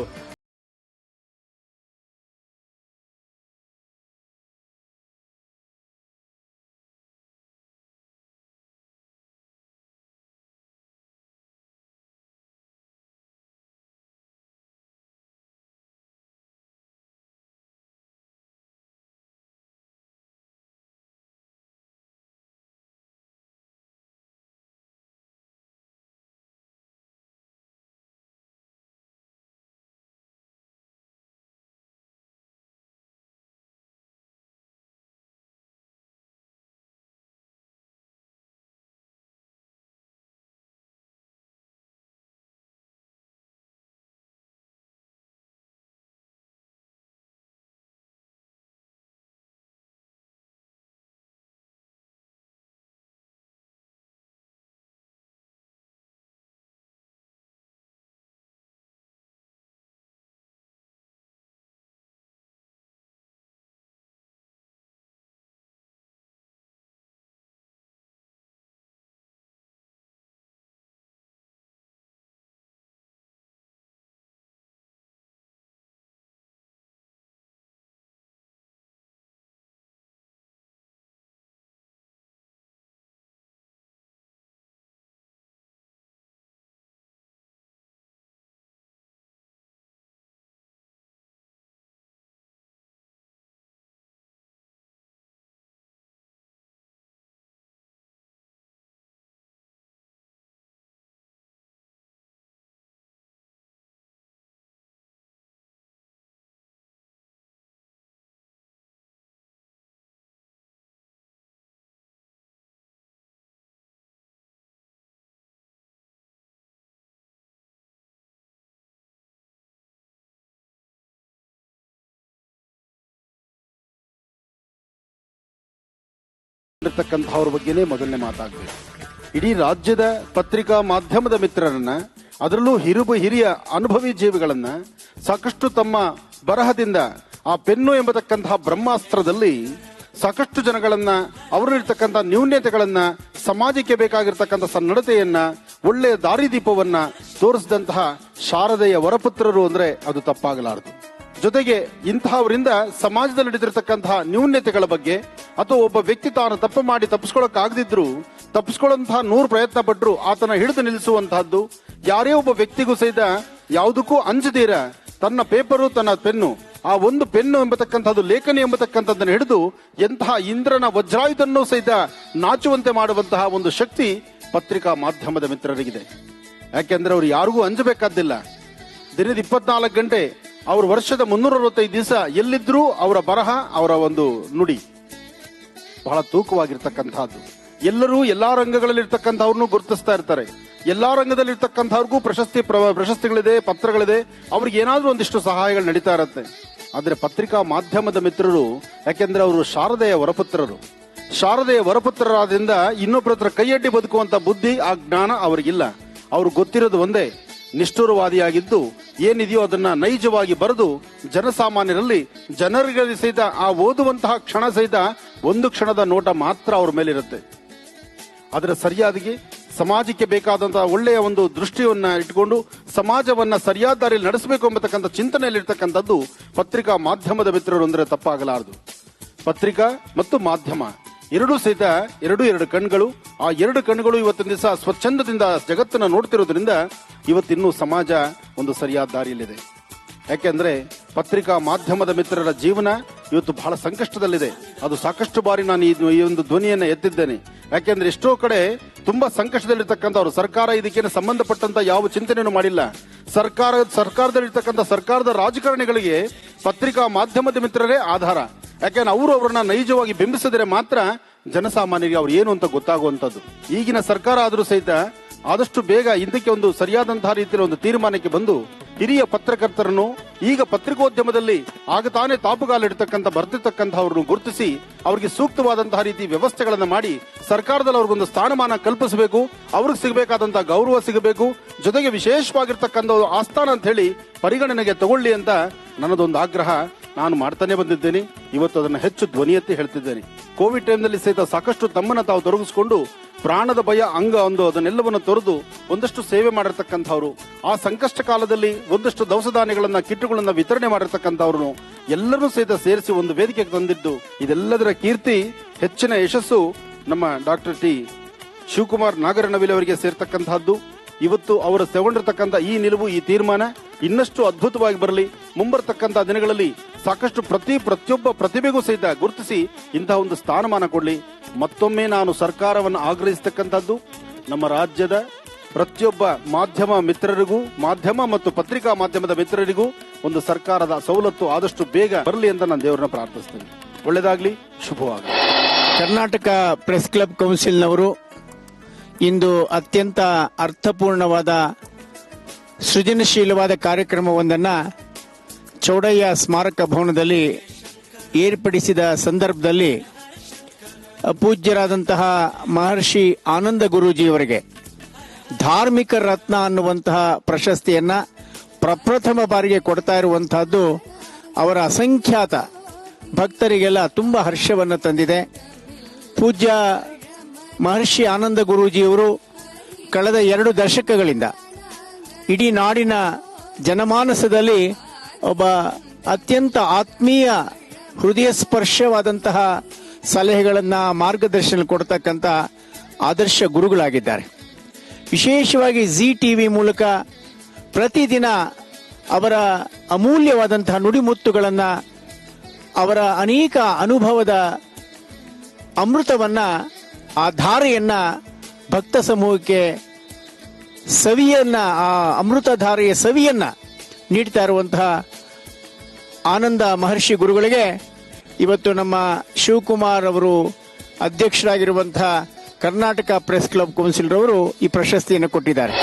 ಇರ್ತಕ್ಕಂಥವ್ರ ಬಗ್ಗೆನೇ ಮೊದಲನೇ ಮಾತಾಗಬೇಕು. ಇಡೀ ರಾಜ್ಯದ ಪತ್ರಿಕಾ ಮಾಧ್ಯಮದ ಮಿತ್ರರನ್ನ, ಅದರಲ್ಲೂ ಹಿರಿಯ ಅನುಭವಿ ಜೀವಿಗಳನ್ನ ಸಾಕಷ್ಟು ತಮ್ಮ ಬರಹದಿಂದ ಆ ಪೆನ್ನು ಎಂಬತಕ್ಕಂತಹ ಬ್ರಹ್ಮಾಸ್ತ್ರದಲ್ಲಿ ಸಾಕಷ್ಟು ಜನಗಳನ್ನ, ಅವರಲ್ಲಿರ್ತಕ್ಕಂಥ ನ್ಯೂನ್ಯತೆಗಳನ್ನ, ಸಮಾಜಕ್ಕೆ ಬೇಕಾಗಿರ್ತಕ್ಕಂಥ ಸನ್ನಡತೆಯನ್ನ, ಒಳ್ಳೆಯ ದಾರಿದೀಪವನ್ನ ತೋರಿಸಿದಂತಹ ಶಾರದೆಯ ವರಪುತ್ರರು ಅಂದ್ರೆ ಅದು ತಪ್ಪಾಗಲಾರದು. ಜೊತೆಗೆ ಇಂತಹವರಿಂದ ಸಮಾಜದಲ್ಲಿ ನಡೆದಿರತಕ್ಕಂತಹ ನ್ಯೂನ್ಯತೆಗಳ ಬಗ್ಗೆ ಅಥವಾ ಒಬ್ಬ ವ್ಯಕ್ತಿ ತಾನು ತಪ್ಪು ಮಾಡಿ ತಪ್ಪಿಸ್ಕೊಳ್ಳೋಕ್ಕಾಗದಿದ್ರು ತಪ್ಪಿಸ್ಕೊಳ್ಳುವಂತಹ 100 ಪ್ರಯತ್ನ ಪಟ್ಟರು ಆತನ ಹಿಡಿದು ನಿಲ್ಲಿಸುವಂತಹದ್ದು, ಯಾರೇ ಒಬ್ಬ ವ್ಯಕ್ತಿಗೂ ಸಹಿತ ಯಾವುದಕ್ಕೂ ಅಂಜದೀರ ತನ್ನ ಪೇಪರು ತನ್ನ ಪೆನ್ನು, ಆ ಒಂದು ಪೆನ್ನು ಎಂಬತಕ್ಕಂಥದ್ದು ಲೇಖನಿ ಎಂಬತಕ್ಕಂಥದ್ದನ್ನು ಹಿಡಿದು ಎಂತಹ ಇಂದ್ರನ ವಜ್ರಾಯುಧನ್ನು ಸಹಿತ ನಾಚುವಂತೆ ಮಾಡುವಂತಹ ಒಂದು ಶಕ್ತಿ ಪತ್ರಿಕಾ ಮಾಧ್ಯಮದ ಮಿತ್ರರಿಗಿದೆ. ಯಾಕೆಂದ್ರೆ ಅವರು ಯಾರಿಗೂ ಅಂಜಬೇಕಾದ್ದಿಲ್ಲ. ದಿನದ 24 ಗಂಟೆ, ಅವರು ವರ್ಷದ 365 ದಿವಸ ಎಲ್ಲಿದ್ರೂ ಅವರ ಬರಹ, ಅವರ ಒಂದು ನುಡಿ ಬಹಳ ತೂಕವಾಗಿರ್ತಕ್ಕಂಥದ್ದು. ಎಲ್ಲರೂ ಎಲ್ಲಾ ರಂಗಗಳಲ್ಲಿ ಇರ್ತಕ್ಕಂಥವ್ರನ್ನು ಗುರುತಿಸ್ತಾ ಇರ್ತಾರೆ. ಎಲ್ಲಾ ರಂಗದಲ್ಲಿ ಇರ್ತಕ್ಕಂಥವ್ರಿಗೂ ಪ್ರಶಸ್ತಿಗಳಿದೆ, ಪತ್ರಗಳಿದೆ, ಅವ್ರಿಗೆ ಏನಾದ್ರೂ ಒಂದಿಷ್ಟು ಸಹಾಯಗಳು ನಡೀತಾ ಇರತ್ತೆ. ಆದ್ರೆ ಪತ್ರಿಕಾ ಮಾಧ್ಯಮದ ಮಿತ್ರರು, ಯಾಕೆಂದ್ರೆ ಅವರು ಶಾರದೆಯ ವರಪುತ್ರರು, ಶಾರದೆಯ ವರಪುತ್ರರಾದ್ರಿಂದ ಇನ್ನೊಬ್ಬರ ಹತ್ರ ಕೈಯಡ್ಡಿ ಬದುಕುವಂತ ಬುದ್ಧಿ, ಆ ಜ್ಞಾನ ಅವ್ರಿಗಿಲ್ಲ. ಅವ್ರಿಗೆ ಗೊತ್ತಿರೋದು ಒಂದೇ, ನಿಷ್ಠುರವಾದಿಯಾಗಿದ್ದು ಏನಿದೆಯೋ ಅದನ್ನ ನೈಜವಾಗಿ ಬರೆದು ಜನಸಾಮಾನ್ಯರಲ್ಲಿ, ಜನರಿಗೆ ಸಹಿತ ಆ ಓದುವಂತಹ ಕ್ಷಣ ಸಹಿತ ಒಂದು ಕ್ಷಣದ ನೋಟ ಮಾತ್ರ ಅವ್ರ ಮೇಲಿರುತ್ತೆ. ಅದರ ಸರಿಯಾಗಿ ಸಮಾಜಕ್ಕೆ ಬೇಕಾದಂತಹ ಒಳ್ಳೆಯ ಒಂದು ದೃಷ್ಟಿಯನ್ನ ಇಟ್ಕೊಂಡು ಸಮಾಜವನ್ನ ಸರಿಯಾದ ದಾರಿಯಲ್ಲಿ ನಡೆಸಬೇಕು ಎಂಬತಕ್ಕಂಥ ಚಿಂತನೆಯಲ್ಲಿರ್ತಕ್ಕಂಥದ್ದು ಪತ್ರಿಕಾ ಮಾಧ್ಯಮದ ಮಿತ್ರರು ಅಂದ್ರೆ ತಪ್ಪಾಗಲಾರದು. ಪತ್ರಿಕಾ ಮತ್ತು ಮಾಧ್ಯಮ ಎರಡೂ ಸಹಿತ ಎರಡು ಕಣ್ಗಳು. ಆ 2 ಕಣ್ಗಳು ಇವತ್ತಿನ ದಿವಸ ಸ್ವಚ್ಛಂದದಿಂದ ಜಗತ್ತನ್ನ ನೋಡ್ತಿರೋದ್ರಿಂದ ಇವತ್ತಿನ್ನೂ ಸಮಾಜ ಒಂದು ಸರಿಯಾದ ದಾರಿಯಲ್ಲಿದೆ. ಯಾಕೆಂದ್ರೆ ಪತ್ರಿಕಾ ಮಾಧ್ಯಮದ ಮಿತ್ರರ ಜೀವನ ಇವತ್ತು ಬಹಳ ಸಂಕಷ್ಟದಲ್ಲಿದೆ. ಅದು ಸಾಕಷ್ಟು ಬಾರಿ ನಾನು ಈ ಒಂದು ಧ್ವನಿಯನ್ನ ಎತ್ತಿದ್ದೇನೆ. ಯಾಕೆಂದ್ರೆ ಎಷ್ಟೋ ಕಡೆ ತುಂಬಾ ಸಂಕಷ್ಟದಲ್ಲಿರ್ತಕ್ಕಂಥವ್ರು, ಸರ್ಕಾರ ಇದಕ್ಕೇನು ಸಂಬಂಧಪಟ್ಟಂತ ಯಾವ ಚಿಂತನೆಯನ್ನು ಮಾಡಿಲ್ಲ. ಸರ್ಕಾರದಲ್ಲಿರ್ತಕ್ಕಂಥ ಸರ್ಕಾರದ ರಾಜಕಾರಣಿಗಳಿಗೆ ಪತ್ರಿಕಾ ಮಾಧ್ಯಮದ ಮಿತ್ರರೇ ಆಧಾರ. ಯಾಕೆಂದ್ರೆ ಅವರು ಅವರನ್ನ ನೈಜವಾಗಿ ಬಿಂಬಿಸಿದರೆ ಮಾತ್ರ ಜನಸಾಮಾನ್ಯರಿಗೆ ಅವ್ರು ಏನು ಅಂತ ಗೊತ್ತಾಗುವಂತದ್ದು. ಈಗಿನ ಸರ್ಕಾರ ಆದರೂ ಸಹಿತ ಆದಷ್ಟು ಬೇಗ ಇದಕ್ಕೆ ಒಂದು ಸರಿಯಾದಂತಹ ರೀತಿಯಲ್ಲಿ ಒಂದು ತೀರ್ಮಾನಕ್ಕೆ ಬಂದು ಹಿರಿಯ ಪತ್ರಕರ್ತರನ್ನು, ಈಗ ಪತ್ರಿಕೋದ್ಯಮದಲ್ಲಿ ಆಗ ತಾನೇ ತಾಪುಗಾಲಿಡ್ತಕ್ಕಂಥ ಬರ್ತಿರ್ತಕ್ಕಂಥವ್ರನ್ನು ಗುರುತಿಸಿ ಅವರಿಗೆ ಸೂಕ್ತವಾದಂತಹ ರೀತಿ ವ್ಯವಸ್ಥೆಗಳನ್ನು ಮಾಡಿ ಸರ್ಕಾರದಲ್ಲಿ ಅವ್ರಿಗೊಂದು ಸ್ಥಾನಮಾನ ಕಲ್ಪಿಸಬೇಕು, ಅವ್ರಿಗೆ ಸಿಗಬೇಕಾದಂತಹ ಗೌರವ ಸಿಗಬೇಕು, ಜೊತೆಗೆ ವಿಶೇಷವಾಗಿರ್ತಕ್ಕಂಥ ಆಸ್ಥಾನ ಅಂತ ಹೇಳಿ ಪರಿಗಣನೆಗೆ ತಗೊಳ್ಳಿ ಅಂತ ನನ್ನದೊಂದು ಆಗ್ರಹ ನಾನು ಮಾಡ್ತಾನೆ ಬಂದಿದ್ದೇನೆ. ಇವತ್ತು ಅದನ್ನು ಹೆಚ್ಚು ಧ್ವನಿ ಎತ್ತಿ ಹೇಳ್ತಿದ್ದೇನೆ. ಕೋವಿಡ್ ಟೈಮ್ನಲ್ಲಿ ಸಹಿತ ಸಾಕಷ್ಟು ತಮ್ಮನ್ನು ತಾವು ತೊಡಗಿಸಿಕೊಂಡು ಪ್ರಾಣದ ಭಯ ಅದನ್ನೆಲ್ಲವನ್ನು ತೊರೆದು ಒಂದಷ್ಟು ಸೇವೆ ಮಾಡಿರ್ತಕ್ಕಂಥವ್ರು, ಆ ಸಂಕಷ್ಟ ಕಾಲದಲ್ಲಿ ಒಂದಷ್ಟು ದವಸ ಧಾನ್ಯಗಳನ್ನ ಕಿಟ್ಟುಗಳನ್ನ ವಿತರಣೆ ಮಾಡಿರ್ತಕ್ಕಂಥವ್ರು ಎಲ್ಲರೂ ಸಹಿತ ಸೇರಿಸಿ ಒಂದು ವೇದಿಕೆಗೆ ತಂದಿದ್ದು, ಇದೆಲ್ಲದರ ಕೀರ್ತಿ ಹೆಚ್ಚಿನ ಯಶಸ್ಸು ನಮ್ಮ ಡಾಕ್ಟರ್ ಟಿ ಶಿವಕುಮಾರ್ ನಾಗರನವಿಲೆ ಅವರಿಗೆ ಸೇರ್ತಕ್ಕಂತಹದ್ದು. ಇವತ್ತು ಅವರು ತಗೊಂಡಿರ್ತಕ್ಕಂಥ ಈ ನಿಲುವು, ಈ ತೀರ್ಮಾನ ಇನ್ನಷ್ಟು ಅದ್ಭುತವಾಗಿ ಬರಲಿ. ಮುಂಬರ್ತಕ್ಕಂಥ ದಿನಗಳಲ್ಲಿ ಸಾಕಷ್ಟು ಪ್ರತಿಯೊಬ್ಬ ಪ್ರತಿಭೆಗೂ ಸಹಿತ ಗುರುತಿಸಿ ಇಂತಹ ಒಂದು ಸ್ಥಾನಮಾನ ಕೊಡಲಿ. ಮತ್ತೊಮ್ಮೆ ನಾನು ಸರ್ಕಾರವನ್ನು ಆಗ್ರಹಿಸತಕ್ಕಂಥದ್ದು, ನಮ್ಮ ರಾಜ್ಯದ ಪ್ರತಿಯೊಬ್ಬ ಮಾಧ್ಯಮ ಮಿತ್ರರಿಗೂ, ಮಾಧ್ಯಮ ಮತ್ತು ಪತ್ರಿಕಾ ಮಾಧ್ಯಮದ ಮಿತ್ರರಿಗೂ ಒಂದು ಸರ್ಕಾರದ ಸವಲತ್ತು ಆದಷ್ಟು ಬೇಗ ಬರಲಿ ಅಂತ ನಾನು ದೇವರನ್ನ ಪ್ರಾರ್ಥಿಸ್ತೇನೆ. ಒಳ್ಳೆಯದಾಗ್ಲಿ, ಶುಭವಾಗಲಿ. ಕರ್ನಾಟಕ ಪ್ರೆಸ್ ಕ್ಲಬ್ ಕೌನ್ಸಿಲ್ನವರು ಇಂದು ಅತ್ಯಂತ ಅರ್ಥಪೂರ್ಣವಾದ ಸೃಜನಶೀಲವಾದ ಕಾರ್ಯಕ್ರಮವೊಂದನ್ನು ಚೌಡಯ್ಯ ಸ್ಮಾರಕ ಭವನದಲ್ಲಿ ಏರ್ಪಡಿಸಿದ ಸಂದರ್ಭದಲ್ಲಿ ಪೂಜ್ಯರಾದಂತಹ ಮಹರ್ಷಿ ಆನಂದ ಗುರೂಜಿಯವರಿಗೆ ಧಾರ್ಮಿಕ ರತ್ನ ಅನ್ನುವಂತಹ ಪ್ರಶಸ್ತಿಯನ್ನು ಪ್ರಪ್ರಥಮ ಬಾರಿಗೆ ಕೊಡ್ತಾ ಇರುವಂತಹದ್ದು ಅವರ ಅಸಂಖ್ಯಾತ ಭಕ್ತರಿಗೆಲ್ಲ ತುಂಬ ಹರ್ಷವನ್ನು ತಂದಿದೆ. ಪೂಜ್ಯ ಮಹರ್ಷಿ ಆನಂದ ಗುರೂಜಿಯವರು ಕಳೆದ 2 ದಶಕಗಳಿಂದ ಇಡೀ ನಾಡಿನ ಜನಮಾನಸದಲ್ಲಿ ಒಬ್ಬ ಅತ್ಯಂತ ಆತ್ಮೀಯ ಹೃದಯ ಸ್ಪರ್ಶವಾದಂತಹ ಸಲಹೆಗಳನ್ನು, ಮಾರ್ಗದರ್ಶನ ಕೊಡ್ತಕ್ಕಂಥ ಆದರ್ಶ ಗುರುಗಳಾಗಿದ್ದಾರೆ. ವಿಶೇಷವಾಗಿ ಜಿ ಟಿವಿ ಮೂಲಕ ಪ್ರತಿದಿನ ಅವರ ಅಮೂಲ್ಯವಾದಂತಹ ನುಡಿಮುತ್ತುಗಳನ್ನು, ಅವರ ಅನೇಕ ಅನುಭವದ ಅಮೃತವನ್ನು, ಆ ಧಾರೆಯನ್ನ ಭಕ್ತ ಸಮೂಹಕ್ಕೆ ಸವಿಯನ್ನ, ಆ ಅಮೃತಧಾರೆಯ ಸವಿಯನ್ನ ನೀಡ್ತಾ ಇರುವಂತಹ ಆನಂದ ಮಹರ್ಷಿ ಗುರುಗಳಿಗೆ ಇವತ್ತು ನಮ್ಮ ಶಿವಕುಮಾರ್ ಅವರು ಅಧ್ಯಕ್ಷರಾಗಿರುವಂತಹ ಕರ್ನಾಟಕ ಪ್ರೆಸ್ ಕ್ಲಬ್ ಕೌನ್ಸಿಲ್ ರವರು ಈ ಪ್ರಶಸ್ತಿಯನ್ನು ಕೊಟ್ಟಿದ್ದಾರೆ.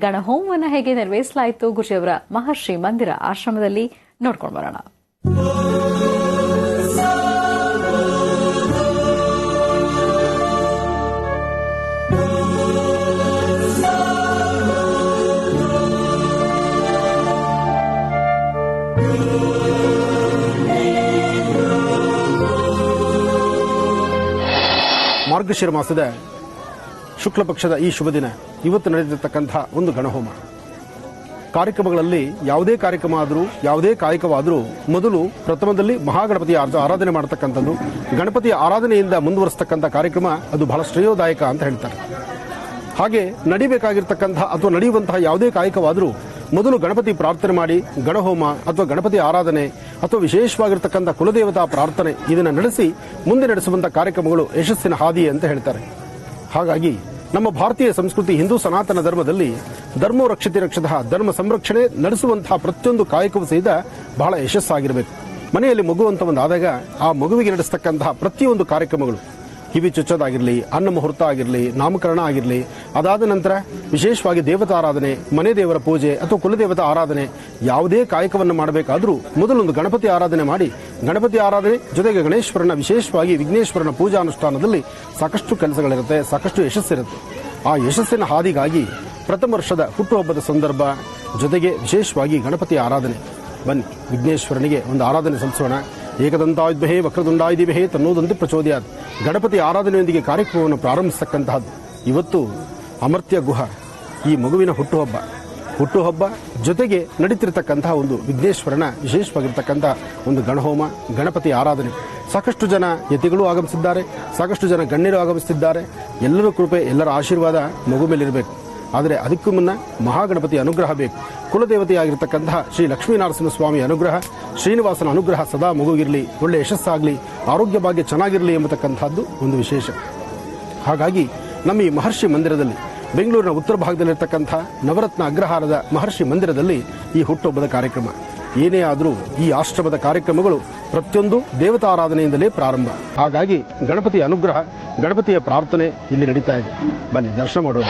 ಗಣಹೋಮವನ್ನು ಹೇಗೆ ನೆರವೇರಿಸಲಾಯಿತು ಗುರುಜಿಯವರ ಮಹರ್ಷಿ ಮಂದಿರ ಆಶ್ರಮದಲ್ಲಿ ನೋಡ್ಕೊಂಡು ಬರೋಣ. ಮಾರ್ಗಶಿರ ಮಾಸದ ಶುಕ್ಲ ಪಕ್ಷದ ಈ ಶುಭ ದಿನ ಇವತ್ತು ನಡೆದಿರತಕ್ಕಂತಹ ಒಂದು ಗಣಹೋಮ ಕಾರ್ಯಕ್ರಮಗಳಲ್ಲಿ ಯಾವುದೇ ಕಾರ್ಯಕ್ರಮ ಆದರೂ, ಯಾವುದೇ ಕಾಯಕವಾದರೂ ಮೊದಲು ಪ್ರಥಮದಲ್ಲಿ ಮಹಾಗಣಪತಿಯ ಆರಾಧನೆ ಮಾಡತಕ್ಕಂಥದ್ದು, ಗಣಪತಿಯ ಆರಾಧನೆಯಿಂದ ಮುಂದುವರಿಸತಕ್ಕಂಥ ಕಾರ್ಯಕ್ರಮ ಅದು ಬಹಳ ಶ್ರೇಯೋದಾಯಕ ಅಂತ ಹೇಳ್ತಾರೆ. ಹಾಗೆ ನಡಿಬೇಕಾಗಿರ್ತಕ್ಕಂಥ ಅಥವಾ ನಡೆಯುವಂತಹ ಯಾವುದೇ ಕಾಯಕವಾದರೂ ಮೊದಲು ಗಣಪತಿ ಪ್ರಾರ್ಥನೆ ಮಾಡಿ ಗಣಹೋಮ ಅಥವಾ ಗಣಪತಿ ಆರಾಧನೆ ಅಥವಾ ವಿಶೇಷವಾಗಿರ್ತಕ್ಕಂಥ ಕುಲದೇವತಾ ಪ್ರಾರ್ಥನೆ ಇದನ್ನು ನಡೆಸಿ ಮುಂದೆ ನಡೆಸುವಂತಹ ಕಾರ್ಯಕ್ರಮಗಳು ಯಶಸ್ಸಿನ ಹಾದಿ ಅಂತ ಹೇಳ್ತಾರೆ. ಹಾಗಾಗಿ ನಮ್ಮ ಭಾರತೀಯ ಸಂಸ್ಕೃತಿ ಹಿಂದೂ ಸನಾತನ ಧರ್ಮದಲ್ಲಿ ಧರ್ಮೋ ರಕ್ಷತೆ ರಕ್ಷತಃ, ಧರ್ಮ ಸಂರಕ್ಷಣೆ ನಡೆಸುವಂತಹ ಪ್ರತಿಯೊಂದು ಕಾಯಕವೂ ಸಹಿತ ಬಹಳ ಯಶಸ್ಸಾಗಿರಬೇಕು. ಮನೆಯಲ್ಲಿ ಮಗು ಅಂತ ಒಂದಾದಾಗ ಆ ಮಗುವಿಗೆ ನಡೆಸ್ತಕ್ಕಂತಹ ಪ್ರತಿಯೊಂದು ಕಾರ್ಯಕ್ರಮಗಳು, ಕಿವಿ ಚುಚ್ಚೋದಾಗಿರಲಿ, ಅನ್ನ ಮುಹೂರ್ತ ಆಗಿರಲಿ, ನಾಮಕರಣ ಆಗಿರಲಿ, ಅದಾದ ನಂತರ ವಿಶೇಷವಾಗಿ ದೇವತಾರಾಧನೆ, ಮನೆ ದೇವರ ಪೂಜೆ ಅಥವಾ ಕುಲದೇವತಾ ಆರಾಧನೆ, ಯಾವುದೇ ಕಾಯಕವನ್ನು ಮಾಡಬೇಕಾದರೂ ಮೊದಲೊಂದು ಗಣಪತಿ ಆರಾಧನೆ ಮಾಡಿ, ಗಣಪತಿ ಆರಾಧನೆ ಜೊತೆಗೆ ಗಣೇಶ್ವರನ ವಿಶೇಷವಾಗಿ ವಿಘ್ನೇಶ್ವರನ ಪೂಜಾನುಷ್ಠಾನದಲ್ಲಿ ಸಾಕಷ್ಟು ಕೆಲಸಗಳಿರುತ್ತೆ, ಸಾಕಷ್ಟು ಯಶಸ್ಸಿರುತ್ತೆ. ಆ ಯಶಸ್ಸಿನ ಹಾದಿಗಾಗಿ ಪ್ರಥಮ ವರ್ಷದ ಹುಟ್ಟುಹಬ್ಬದ ಸಂದರ್ಭ ಜೊತೆಗೆ ವಿಶೇಷವಾಗಿ ಗಣಪತಿ ಆರಾಧನೆ ಬನ್ನಿ ವಿಘ್ನೇಶ್ವರನಿಗೆ ಒಂದು ಆರಾಧನೆ ಸಲ್ಲಿಸೋಣ. ಏಕದಂತಾಯುಧ್ಮಹೇ ವಕ್ರದುಂಡಾಯುಧಿಮಹೇ ತನ್ನೋದಂತೆ ಪ್ರಚೋದಯಾತ್. ಗಣಪತಿ ಆರಾಧನೆಯೊಂದಿಗೆ ಕಾರ್ಯಕ್ರಮವನ್ನು ಪ್ರಾರಂಭಿಸತಕ್ಕಂತಹದ್ದು. ಇವತ್ತು ಅಮರ್ತ್ಯ ಗುಹ ಈ ಮಗುವಿನ ಹುಟ್ಟುಹಬ್ಬ ಜೊತೆಗೆ ನಡೀತಿರ್ತಕ್ಕಂತಹ ಒಂದು ವಿಘ್ನೇಶ್ವರನ ವಿಶೇಷವಾಗಿರ್ತಕ್ಕಂತಹ ಒಂದು ಗಣಹೋಮ, ಗಣಪತಿ ಆರಾಧನೆ. ಸಾಕಷ್ಟು ಜನ ಯತಿಗಳು ಆಗಮಿಸಿದ್ದಾರೆ, ಸಾಕಷ್ಟು ಜನ ಗಣ್ಯರು ಆಗಮಿಸುತ್ತಿದ್ದಾರೆ. ಎಲ್ಲರ ಕೃಪೆ, ಎಲ್ಲರ ಆಶೀರ್ವಾದ ಮಗು ಮೇಲಿರಬೇಕು. ಆದರೆ ಅದಕ್ಕೂ ಮುನ್ನ ಮಹಾಗಣಪತಿ ಅನುಗ್ರಹ ಬೇಕು. ಕುಲದೇವತೆಯಾಗಿರ್ತಕ್ಕಂತಹ ಶ್ರೀ ಲಕ್ಷ್ಮೀನರಸಿಂಹ ಸ್ವಾಮಿ ಅನುಗ್ರಹ, ಶ್ರೀನಿವಾಸನ ಅನುಗ್ರಹ ಸದಾ ಮಗುಗಿರಲಿ, ಒಳ್ಳೆ ಯಶಸ್ಸಾಗಲಿ, ಆರೋಗ್ಯ ಭಾಗ್ಯ ಚೆನ್ನಾಗಿರಲಿ ಎಂಬತಕ್ಕಂಥದ್ದು ಒಂದು ವಿಶೇಷ. ಹಾಗಾಗಿ ನಮ್ಮ ಈ ಮಹರ್ಷಿ ಮಂದಿರದಲ್ಲಿ, ಬೆಂಗಳೂರಿನ ಉತ್ತರ ಭಾಗದಲ್ಲಿರ್ತಕ್ಕಂಥ ನವರತ್ನ ಅಗ್ರಹಾರದ ಮಹರ್ಷಿ ಮಂದಿರದಲ್ಲಿ ಈ ಹುಟ್ಟುಹಬ್ಬದ ಕಾರ್ಯಕ್ರಮ. ಏನೇ ಆದರೂ ಈ ಆಶ್ರಮದ ಕಾರ್ಯಕ್ರಮಗಳು ಪ್ರತಿಯೊಂದು ದೇವತಾರಾಧನೆಯಿಂದಲೇ ಪ್ರಾರಂಭ. ಹಾಗಾಗಿ ಗಣಪತಿಯ ಅನುಗ್ರಹ, ಗಣಪತಿಯ ಪ್ರಾರ್ಥನೆ ಇಲ್ಲಿ ನಡೀತಾ ಇದೆ. ಬನ್ನಿ ದರ್ಶನ ಮಾಡೋಣ.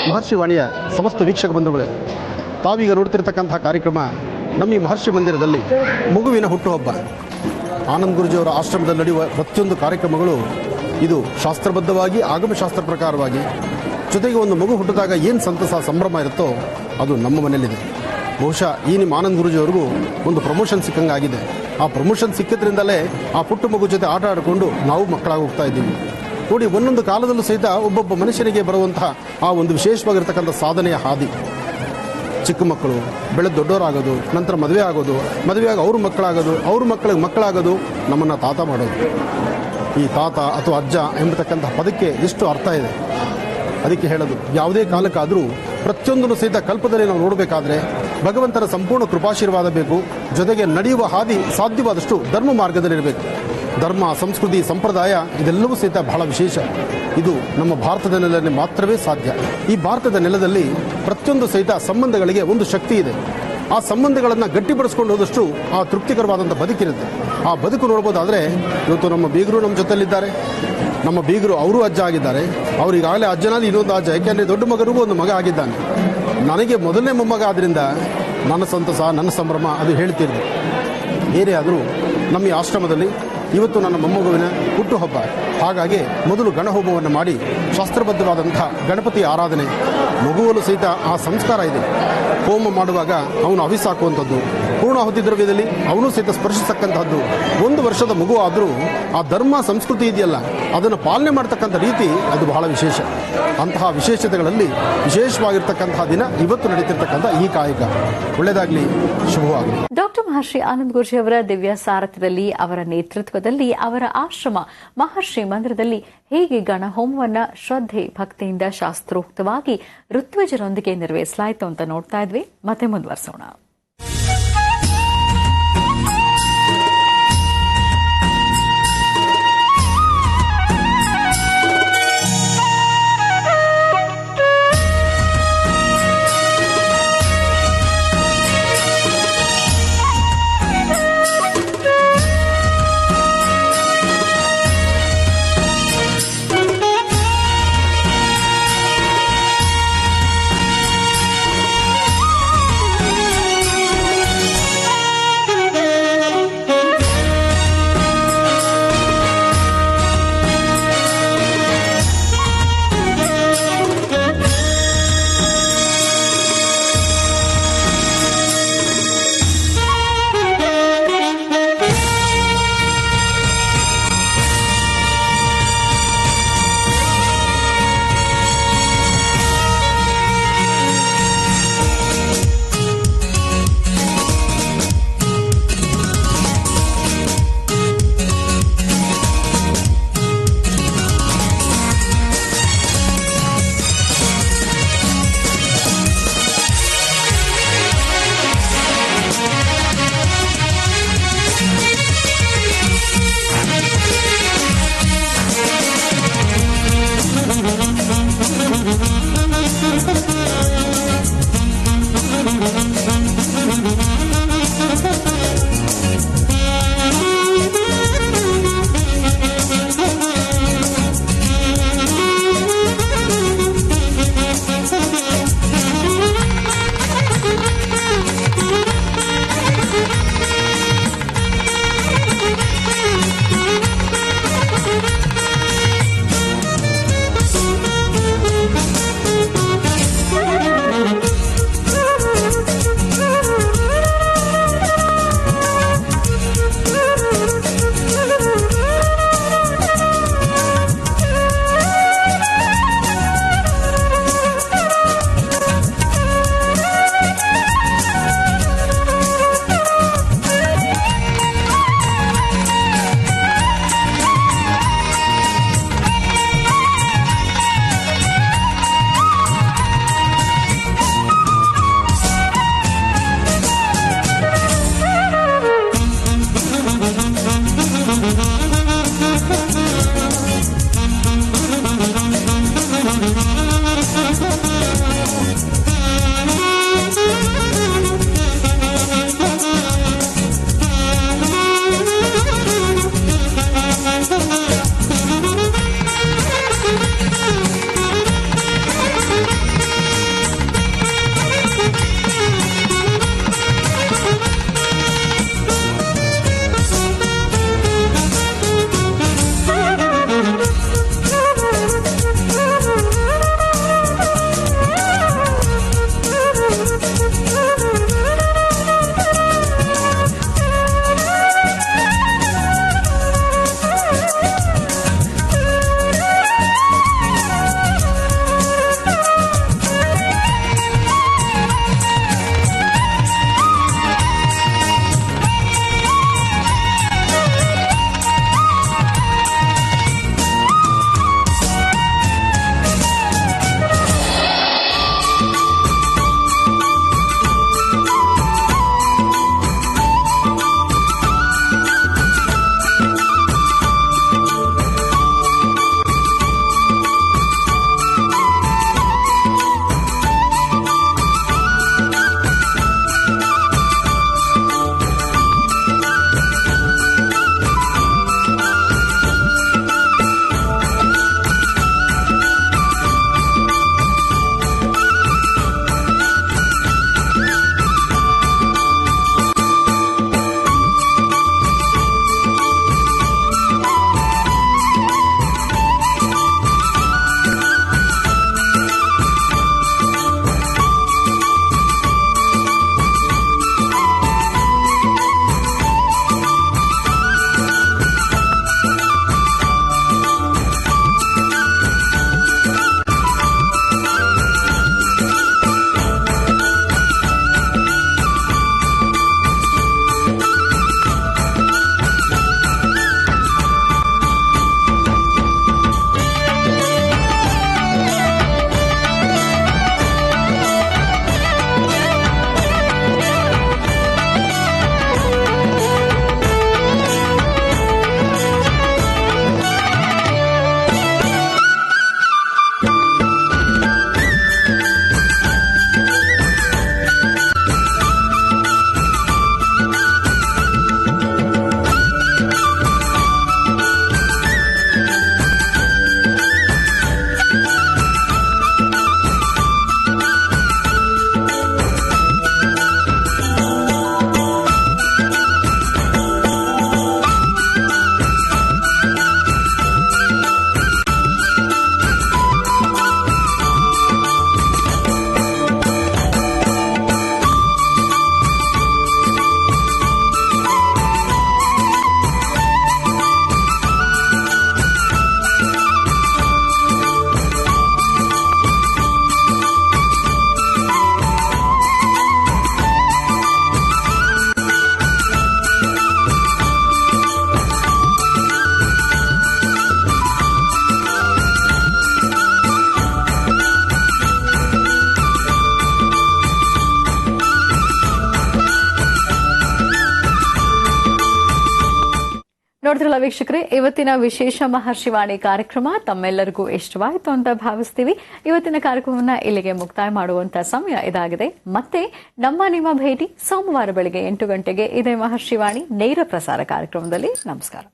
ಮಹರ್ಷಿ ವಾಣಿಯ ಸಮಸ್ತ ವೀಕ್ಷಕ ಬಂಧುಗಳೇ, ತಾವೀಗ ನೋಡ್ತಿರ್ತಕ್ಕಂತಹ ಕಾರ್ಯಕ್ರಮ ನಮ್ಮ ಈ ಮಹರ್ಷಿ ಮಂದಿರದಲ್ಲಿ ಮಗುವಿನ ಹುಟ್ಟುಹಬ್ಬ. ಆನಂದ್ ಗುರೂಜಿಯವರ ಆಶ್ರಮದಲ್ಲಿ ನಡೆಯುವ ಪ್ರತಿಯೊಂದು ಕಾರ್ಯಕ್ರಮಗಳು ಇದು ಶಾಸ್ತ್ರಬದ್ಧವಾಗಿ, ಆಗಮಶಾಸ್ತ್ರ ಪ್ರಕಾರವಾಗಿ, ಜೊತೆಗೆ ಒಂದು ಮಗು ಹುಟ್ಟಿದಾಗ ಏನು ಸಂತಸ ಸಂಭ್ರಮ ಇರುತ್ತೋ ಅದು ನಮ್ಮ ಮನೆಯಲ್ಲಿದೆ. ಬಹುಶಃ ಈ ನಿಮ್ಮ ಆನಂದ್ ಗುರೂಜಿಯವರಿಗೂ ಒಂದು ಪ್ರಮೋಷನ್ ಸಿಕ್ಕಂಗಾಗಿದೆ. ಆ ಪ್ರಮೋಷನ್ ಸಿಕ್ಕಿದ್ರಿಂದಲೇ ಆ ಪುಟ್ಟ ಮಗು ಜೊತೆ ಆಟ ಆಡಿಕೊಂಡು ನಾವು ಮಕ್ಕಳಾಗಿ ಹೋಗ್ತಾ ಇದ್ದೀವಿ. ನೋಡಿ, ಒಂದೊಂದು ಕಾಲದಲ್ಲೂ ಸಹಿತ ಒಬ್ಬೊಬ್ಬ ಮನುಷ್ಯನಿಗೆ ಬರುವಂತಹ ಆ ಒಂದು ವಿಶೇಷವಾಗಿರ್ತಕ್ಕಂಥ ಸಾಧನೆಯ ಹಾದಿ. ಚಿಕ್ಕ ಮಕ್ಕಳು ಬೆಳೆದು ದೊಡ್ಡವರಾಗೋದು, ನಂತರ ಮದುವೆ ಆಗೋದು, ಮದುವೆಯಾಗಿ ಅವ್ರ ಮಕ್ಕಳಾಗೋದು, ಅವ್ರ ಮಕ್ಕಳಿಗೆ ಮಕ್ಕಳಾಗೋದು, ನಮ್ಮನ್ನು ತಾತ ಮಾಡೋದು. ಈ ತಾತ ಅಥವಾ ಅಜ್ಜ ಎಂಬತಕ್ಕಂಥ ಪದಕ್ಕೆ ಎಷ್ಟು ಅರ್ಥ ಇದೆ. ಅದಕ್ಕೆ ಹೇಳೋದು, ಯಾವುದೇ ಕಾಲಕ್ಕಾದರೂ ಪ್ರತಿಯೊಂದನ್ನು ಸಹಿತ ಕಲ್ಪದಲ್ಲಿ ನಾವು ನೋಡಬೇಕಾದ್ರೆ ಭಗವಂತನ ಸಂಪೂರ್ಣ ಕೃಪಾಶೀರ್ವಾದ ಬೇಕು. ಜೊತೆಗೆ ನಡೆಯುವ ಹಾದಿ ಸಾಧ್ಯವಾದಷ್ಟು ಧರ್ಮ ಮಾರ್ಗದಲ್ಲಿರಬೇಕು. ಧರ್ಮ, ಸಂಸ್ಕೃತಿ, ಸಂಪ್ರದಾಯ ಇದೆಲ್ಲವೂ ಸಹಿತ ಬಹಳ ವಿಶೇಷ. ಇದು ನಮ್ಮ ಭಾರತದ ನೆಲದಲ್ಲಿ ಮಾತ್ರವೇ ಸಾಧ್ಯ. ಈ ಭಾರತದ ನೆಲದಲ್ಲಿ ಪ್ರತಿಯೊಂದು ಸಹಿತ ಸಂಬಂಧಗಳಿಗೆ ಒಂದು ಶಕ್ತಿ ಇದೆ. ಆ ಸಂಬಂಧಗಳನ್ನು ಗಟ್ಟಿಪಡಿಸ್ಕೊಂಡು ಹೋದಷ್ಟು ಆ ತೃಪ್ತಿಕರವಾದಂಥ ಬದುಕಿರುತ್ತೆ. ಆ ಬದುಕು ನೋಡ್ಬೋದಾದರೆ ಇವತ್ತು ನಮ್ಮ ಬೀಗರು ನಮ್ಮ ಜೊತೆಲಿದ್ದಾರೆ. ನಮ್ಮ ಬೀಗರು ಅವರು ಅಜ್ಜ ಆಗಿದ್ದಾರೆ. ಅವರು ಈಗಾಗಲೇ ಅಜ್ಜನಲ್ಲಿ ಇನ್ನೊಂದು ಅಜ್ಜ, ಯಾಕೆಂದರೆ ದೊಡ್ಡ ಮಗನಿಗೂ ಒಂದು ಮಗ ಆಗಿದ್ದಾನೆ. ನನಗೆ ಮೊದಲನೇ ಮೊಮ್ಮಗ ಆದ್ದರಿಂದ ನನ್ನ ಸಂತಸ, ನನ್ನ ಸಂಭ್ರಮ ಅದು ಹೇಳ್ತಿರ್ದೆ. ಏನೇ ಆದರೂ ನಮ್ಮ ಈ ಆಶ್ರಮದಲ್ಲಿ ಇವತ್ತು ನನ್ನ ಮೊಮ್ಮಗುವಿನ ಹುಟ್ಟುಹಬ್ಬ. ಹಾಗಾಗಿ ಮೊದಲು ಗಣಹೋಮವನ್ನು ಮಾಡಿ ಶಾಸ್ತ್ರಬದ್ಧವಾದಂಥ ಗಣಪತಿ ಆರಾಧನೆ, ಮಗುವಲ್ಲೂ ಸಹಿತ ಆ ಸಂಸ್ಕಾರ ಇದೆ. ಹೋಮ ಮಾಡುವಾಗ ಅವನು ಹವಿಸ್ಸಾಕುವಂಥದ್ದು, ಪೂರ್ಣಾಹುತಿ ದ್ರವ್ಯದಲ್ಲಿ ಅವನು ಸಹಿತ ಸ್ಪರ್ಶಿಸತಕ್ಕಂತಹದ್ದು. 1 ವರ್ಷದ ಮಗು ಆದರೂ ಆ ಧರ್ಮ ಸಂಸ್ಕೃತಿ ಇದೆಯಲ್ಲ ಅದನ್ನು ಪಾಲನೆ ಮಾಡ್ತಕ್ಕಂಥ ರೀತಿ ಅದು ಬಹಳ ವಿಶೇಷ. ಅಂತಹ ವಿಶೇಷತೆಗಳಲ್ಲಿ ವಿಶೇಷವಾಗಿರ್ತಕ್ಕಂತಹ ದಿನ ಇವತ್ತು ನಡೀತಿರ್ತಕ್ಕಂಥ ಈ ಕಾಯಕ. ಒಳ್ಳೆಯದಾಗಲಿ, ಶುಭವಾಗಲಿ. ಡಾಕ್ಟರ್ ಮಹರ್ಷಿ ಆನಂದ್ ಗುರೂಜಿ ಅವರ ದಿವ್ಯ ಸಾರಥ್ಯದಲ್ಲಿ, ಅವರ ನೇತೃತ್ವದಲ್ಲಿ, ಅವರ ಆಶ್ರಮ ಮಹರ್ಷಿ ಮಂದಿರದಲ್ಲಿ ಹೇಗೆ ಗಣಹೋಮವನ್ನ ಶ್ರದ್ಧೆ ಭಕ್ತಿಯಿಂದ ಶಾಸ್ತ್ರೋಕ್ತವಾಗಿ ಋತ್ವಿಜರೊಂದಿಗೆ ನೆರವೇರಿಸಲಾಯಿತು ಅಂತ ನೋಡ್ತಾ ಇದ್ವಿ. ಮತ್ತೆ ಮುಂದುವರಿಸೋಣ. ನೋಡಿದ್ರಲ್ಲ ವೀಕ್ಷಕರೇ, ಇವತ್ತಿನ ವಿಶೇಷ ಮಹರ್ಷಿವಾಣಿ ಕಾರ್ಯಕ್ರಮ ತಮ್ಮೆಲ್ಲರಿಗೂ ಇಷ್ಟವಾಯಿತು ಅಂತ ಭಾವಿಸ್ತೀವಿ. ಇವತ್ತಿನ ಕಾರ್ಯಕ್ರಮವನ್ನ ಇಲ್ಲಿಗೆ ಮುಕ್ತಾಯ ಮಾಡುವಂತ ಸಮಯ ಇದಾಗಿದೆ. ಮತ್ತೆ ನಿಮ್ಮ ಭೇಟಿ ಸೋಮವಾರ ಬೆಳಗ್ಗೆ 8 ಗಂಟೆಗೆ ಇದೇ ಮಹರ್ಷಿವಾಣಿ ನೇರ ಪ್ರಸಾರ ಕಾರ್ಯಕ್ರಮದಲ್ಲಿ. ನಮಸ್ಕಾರ.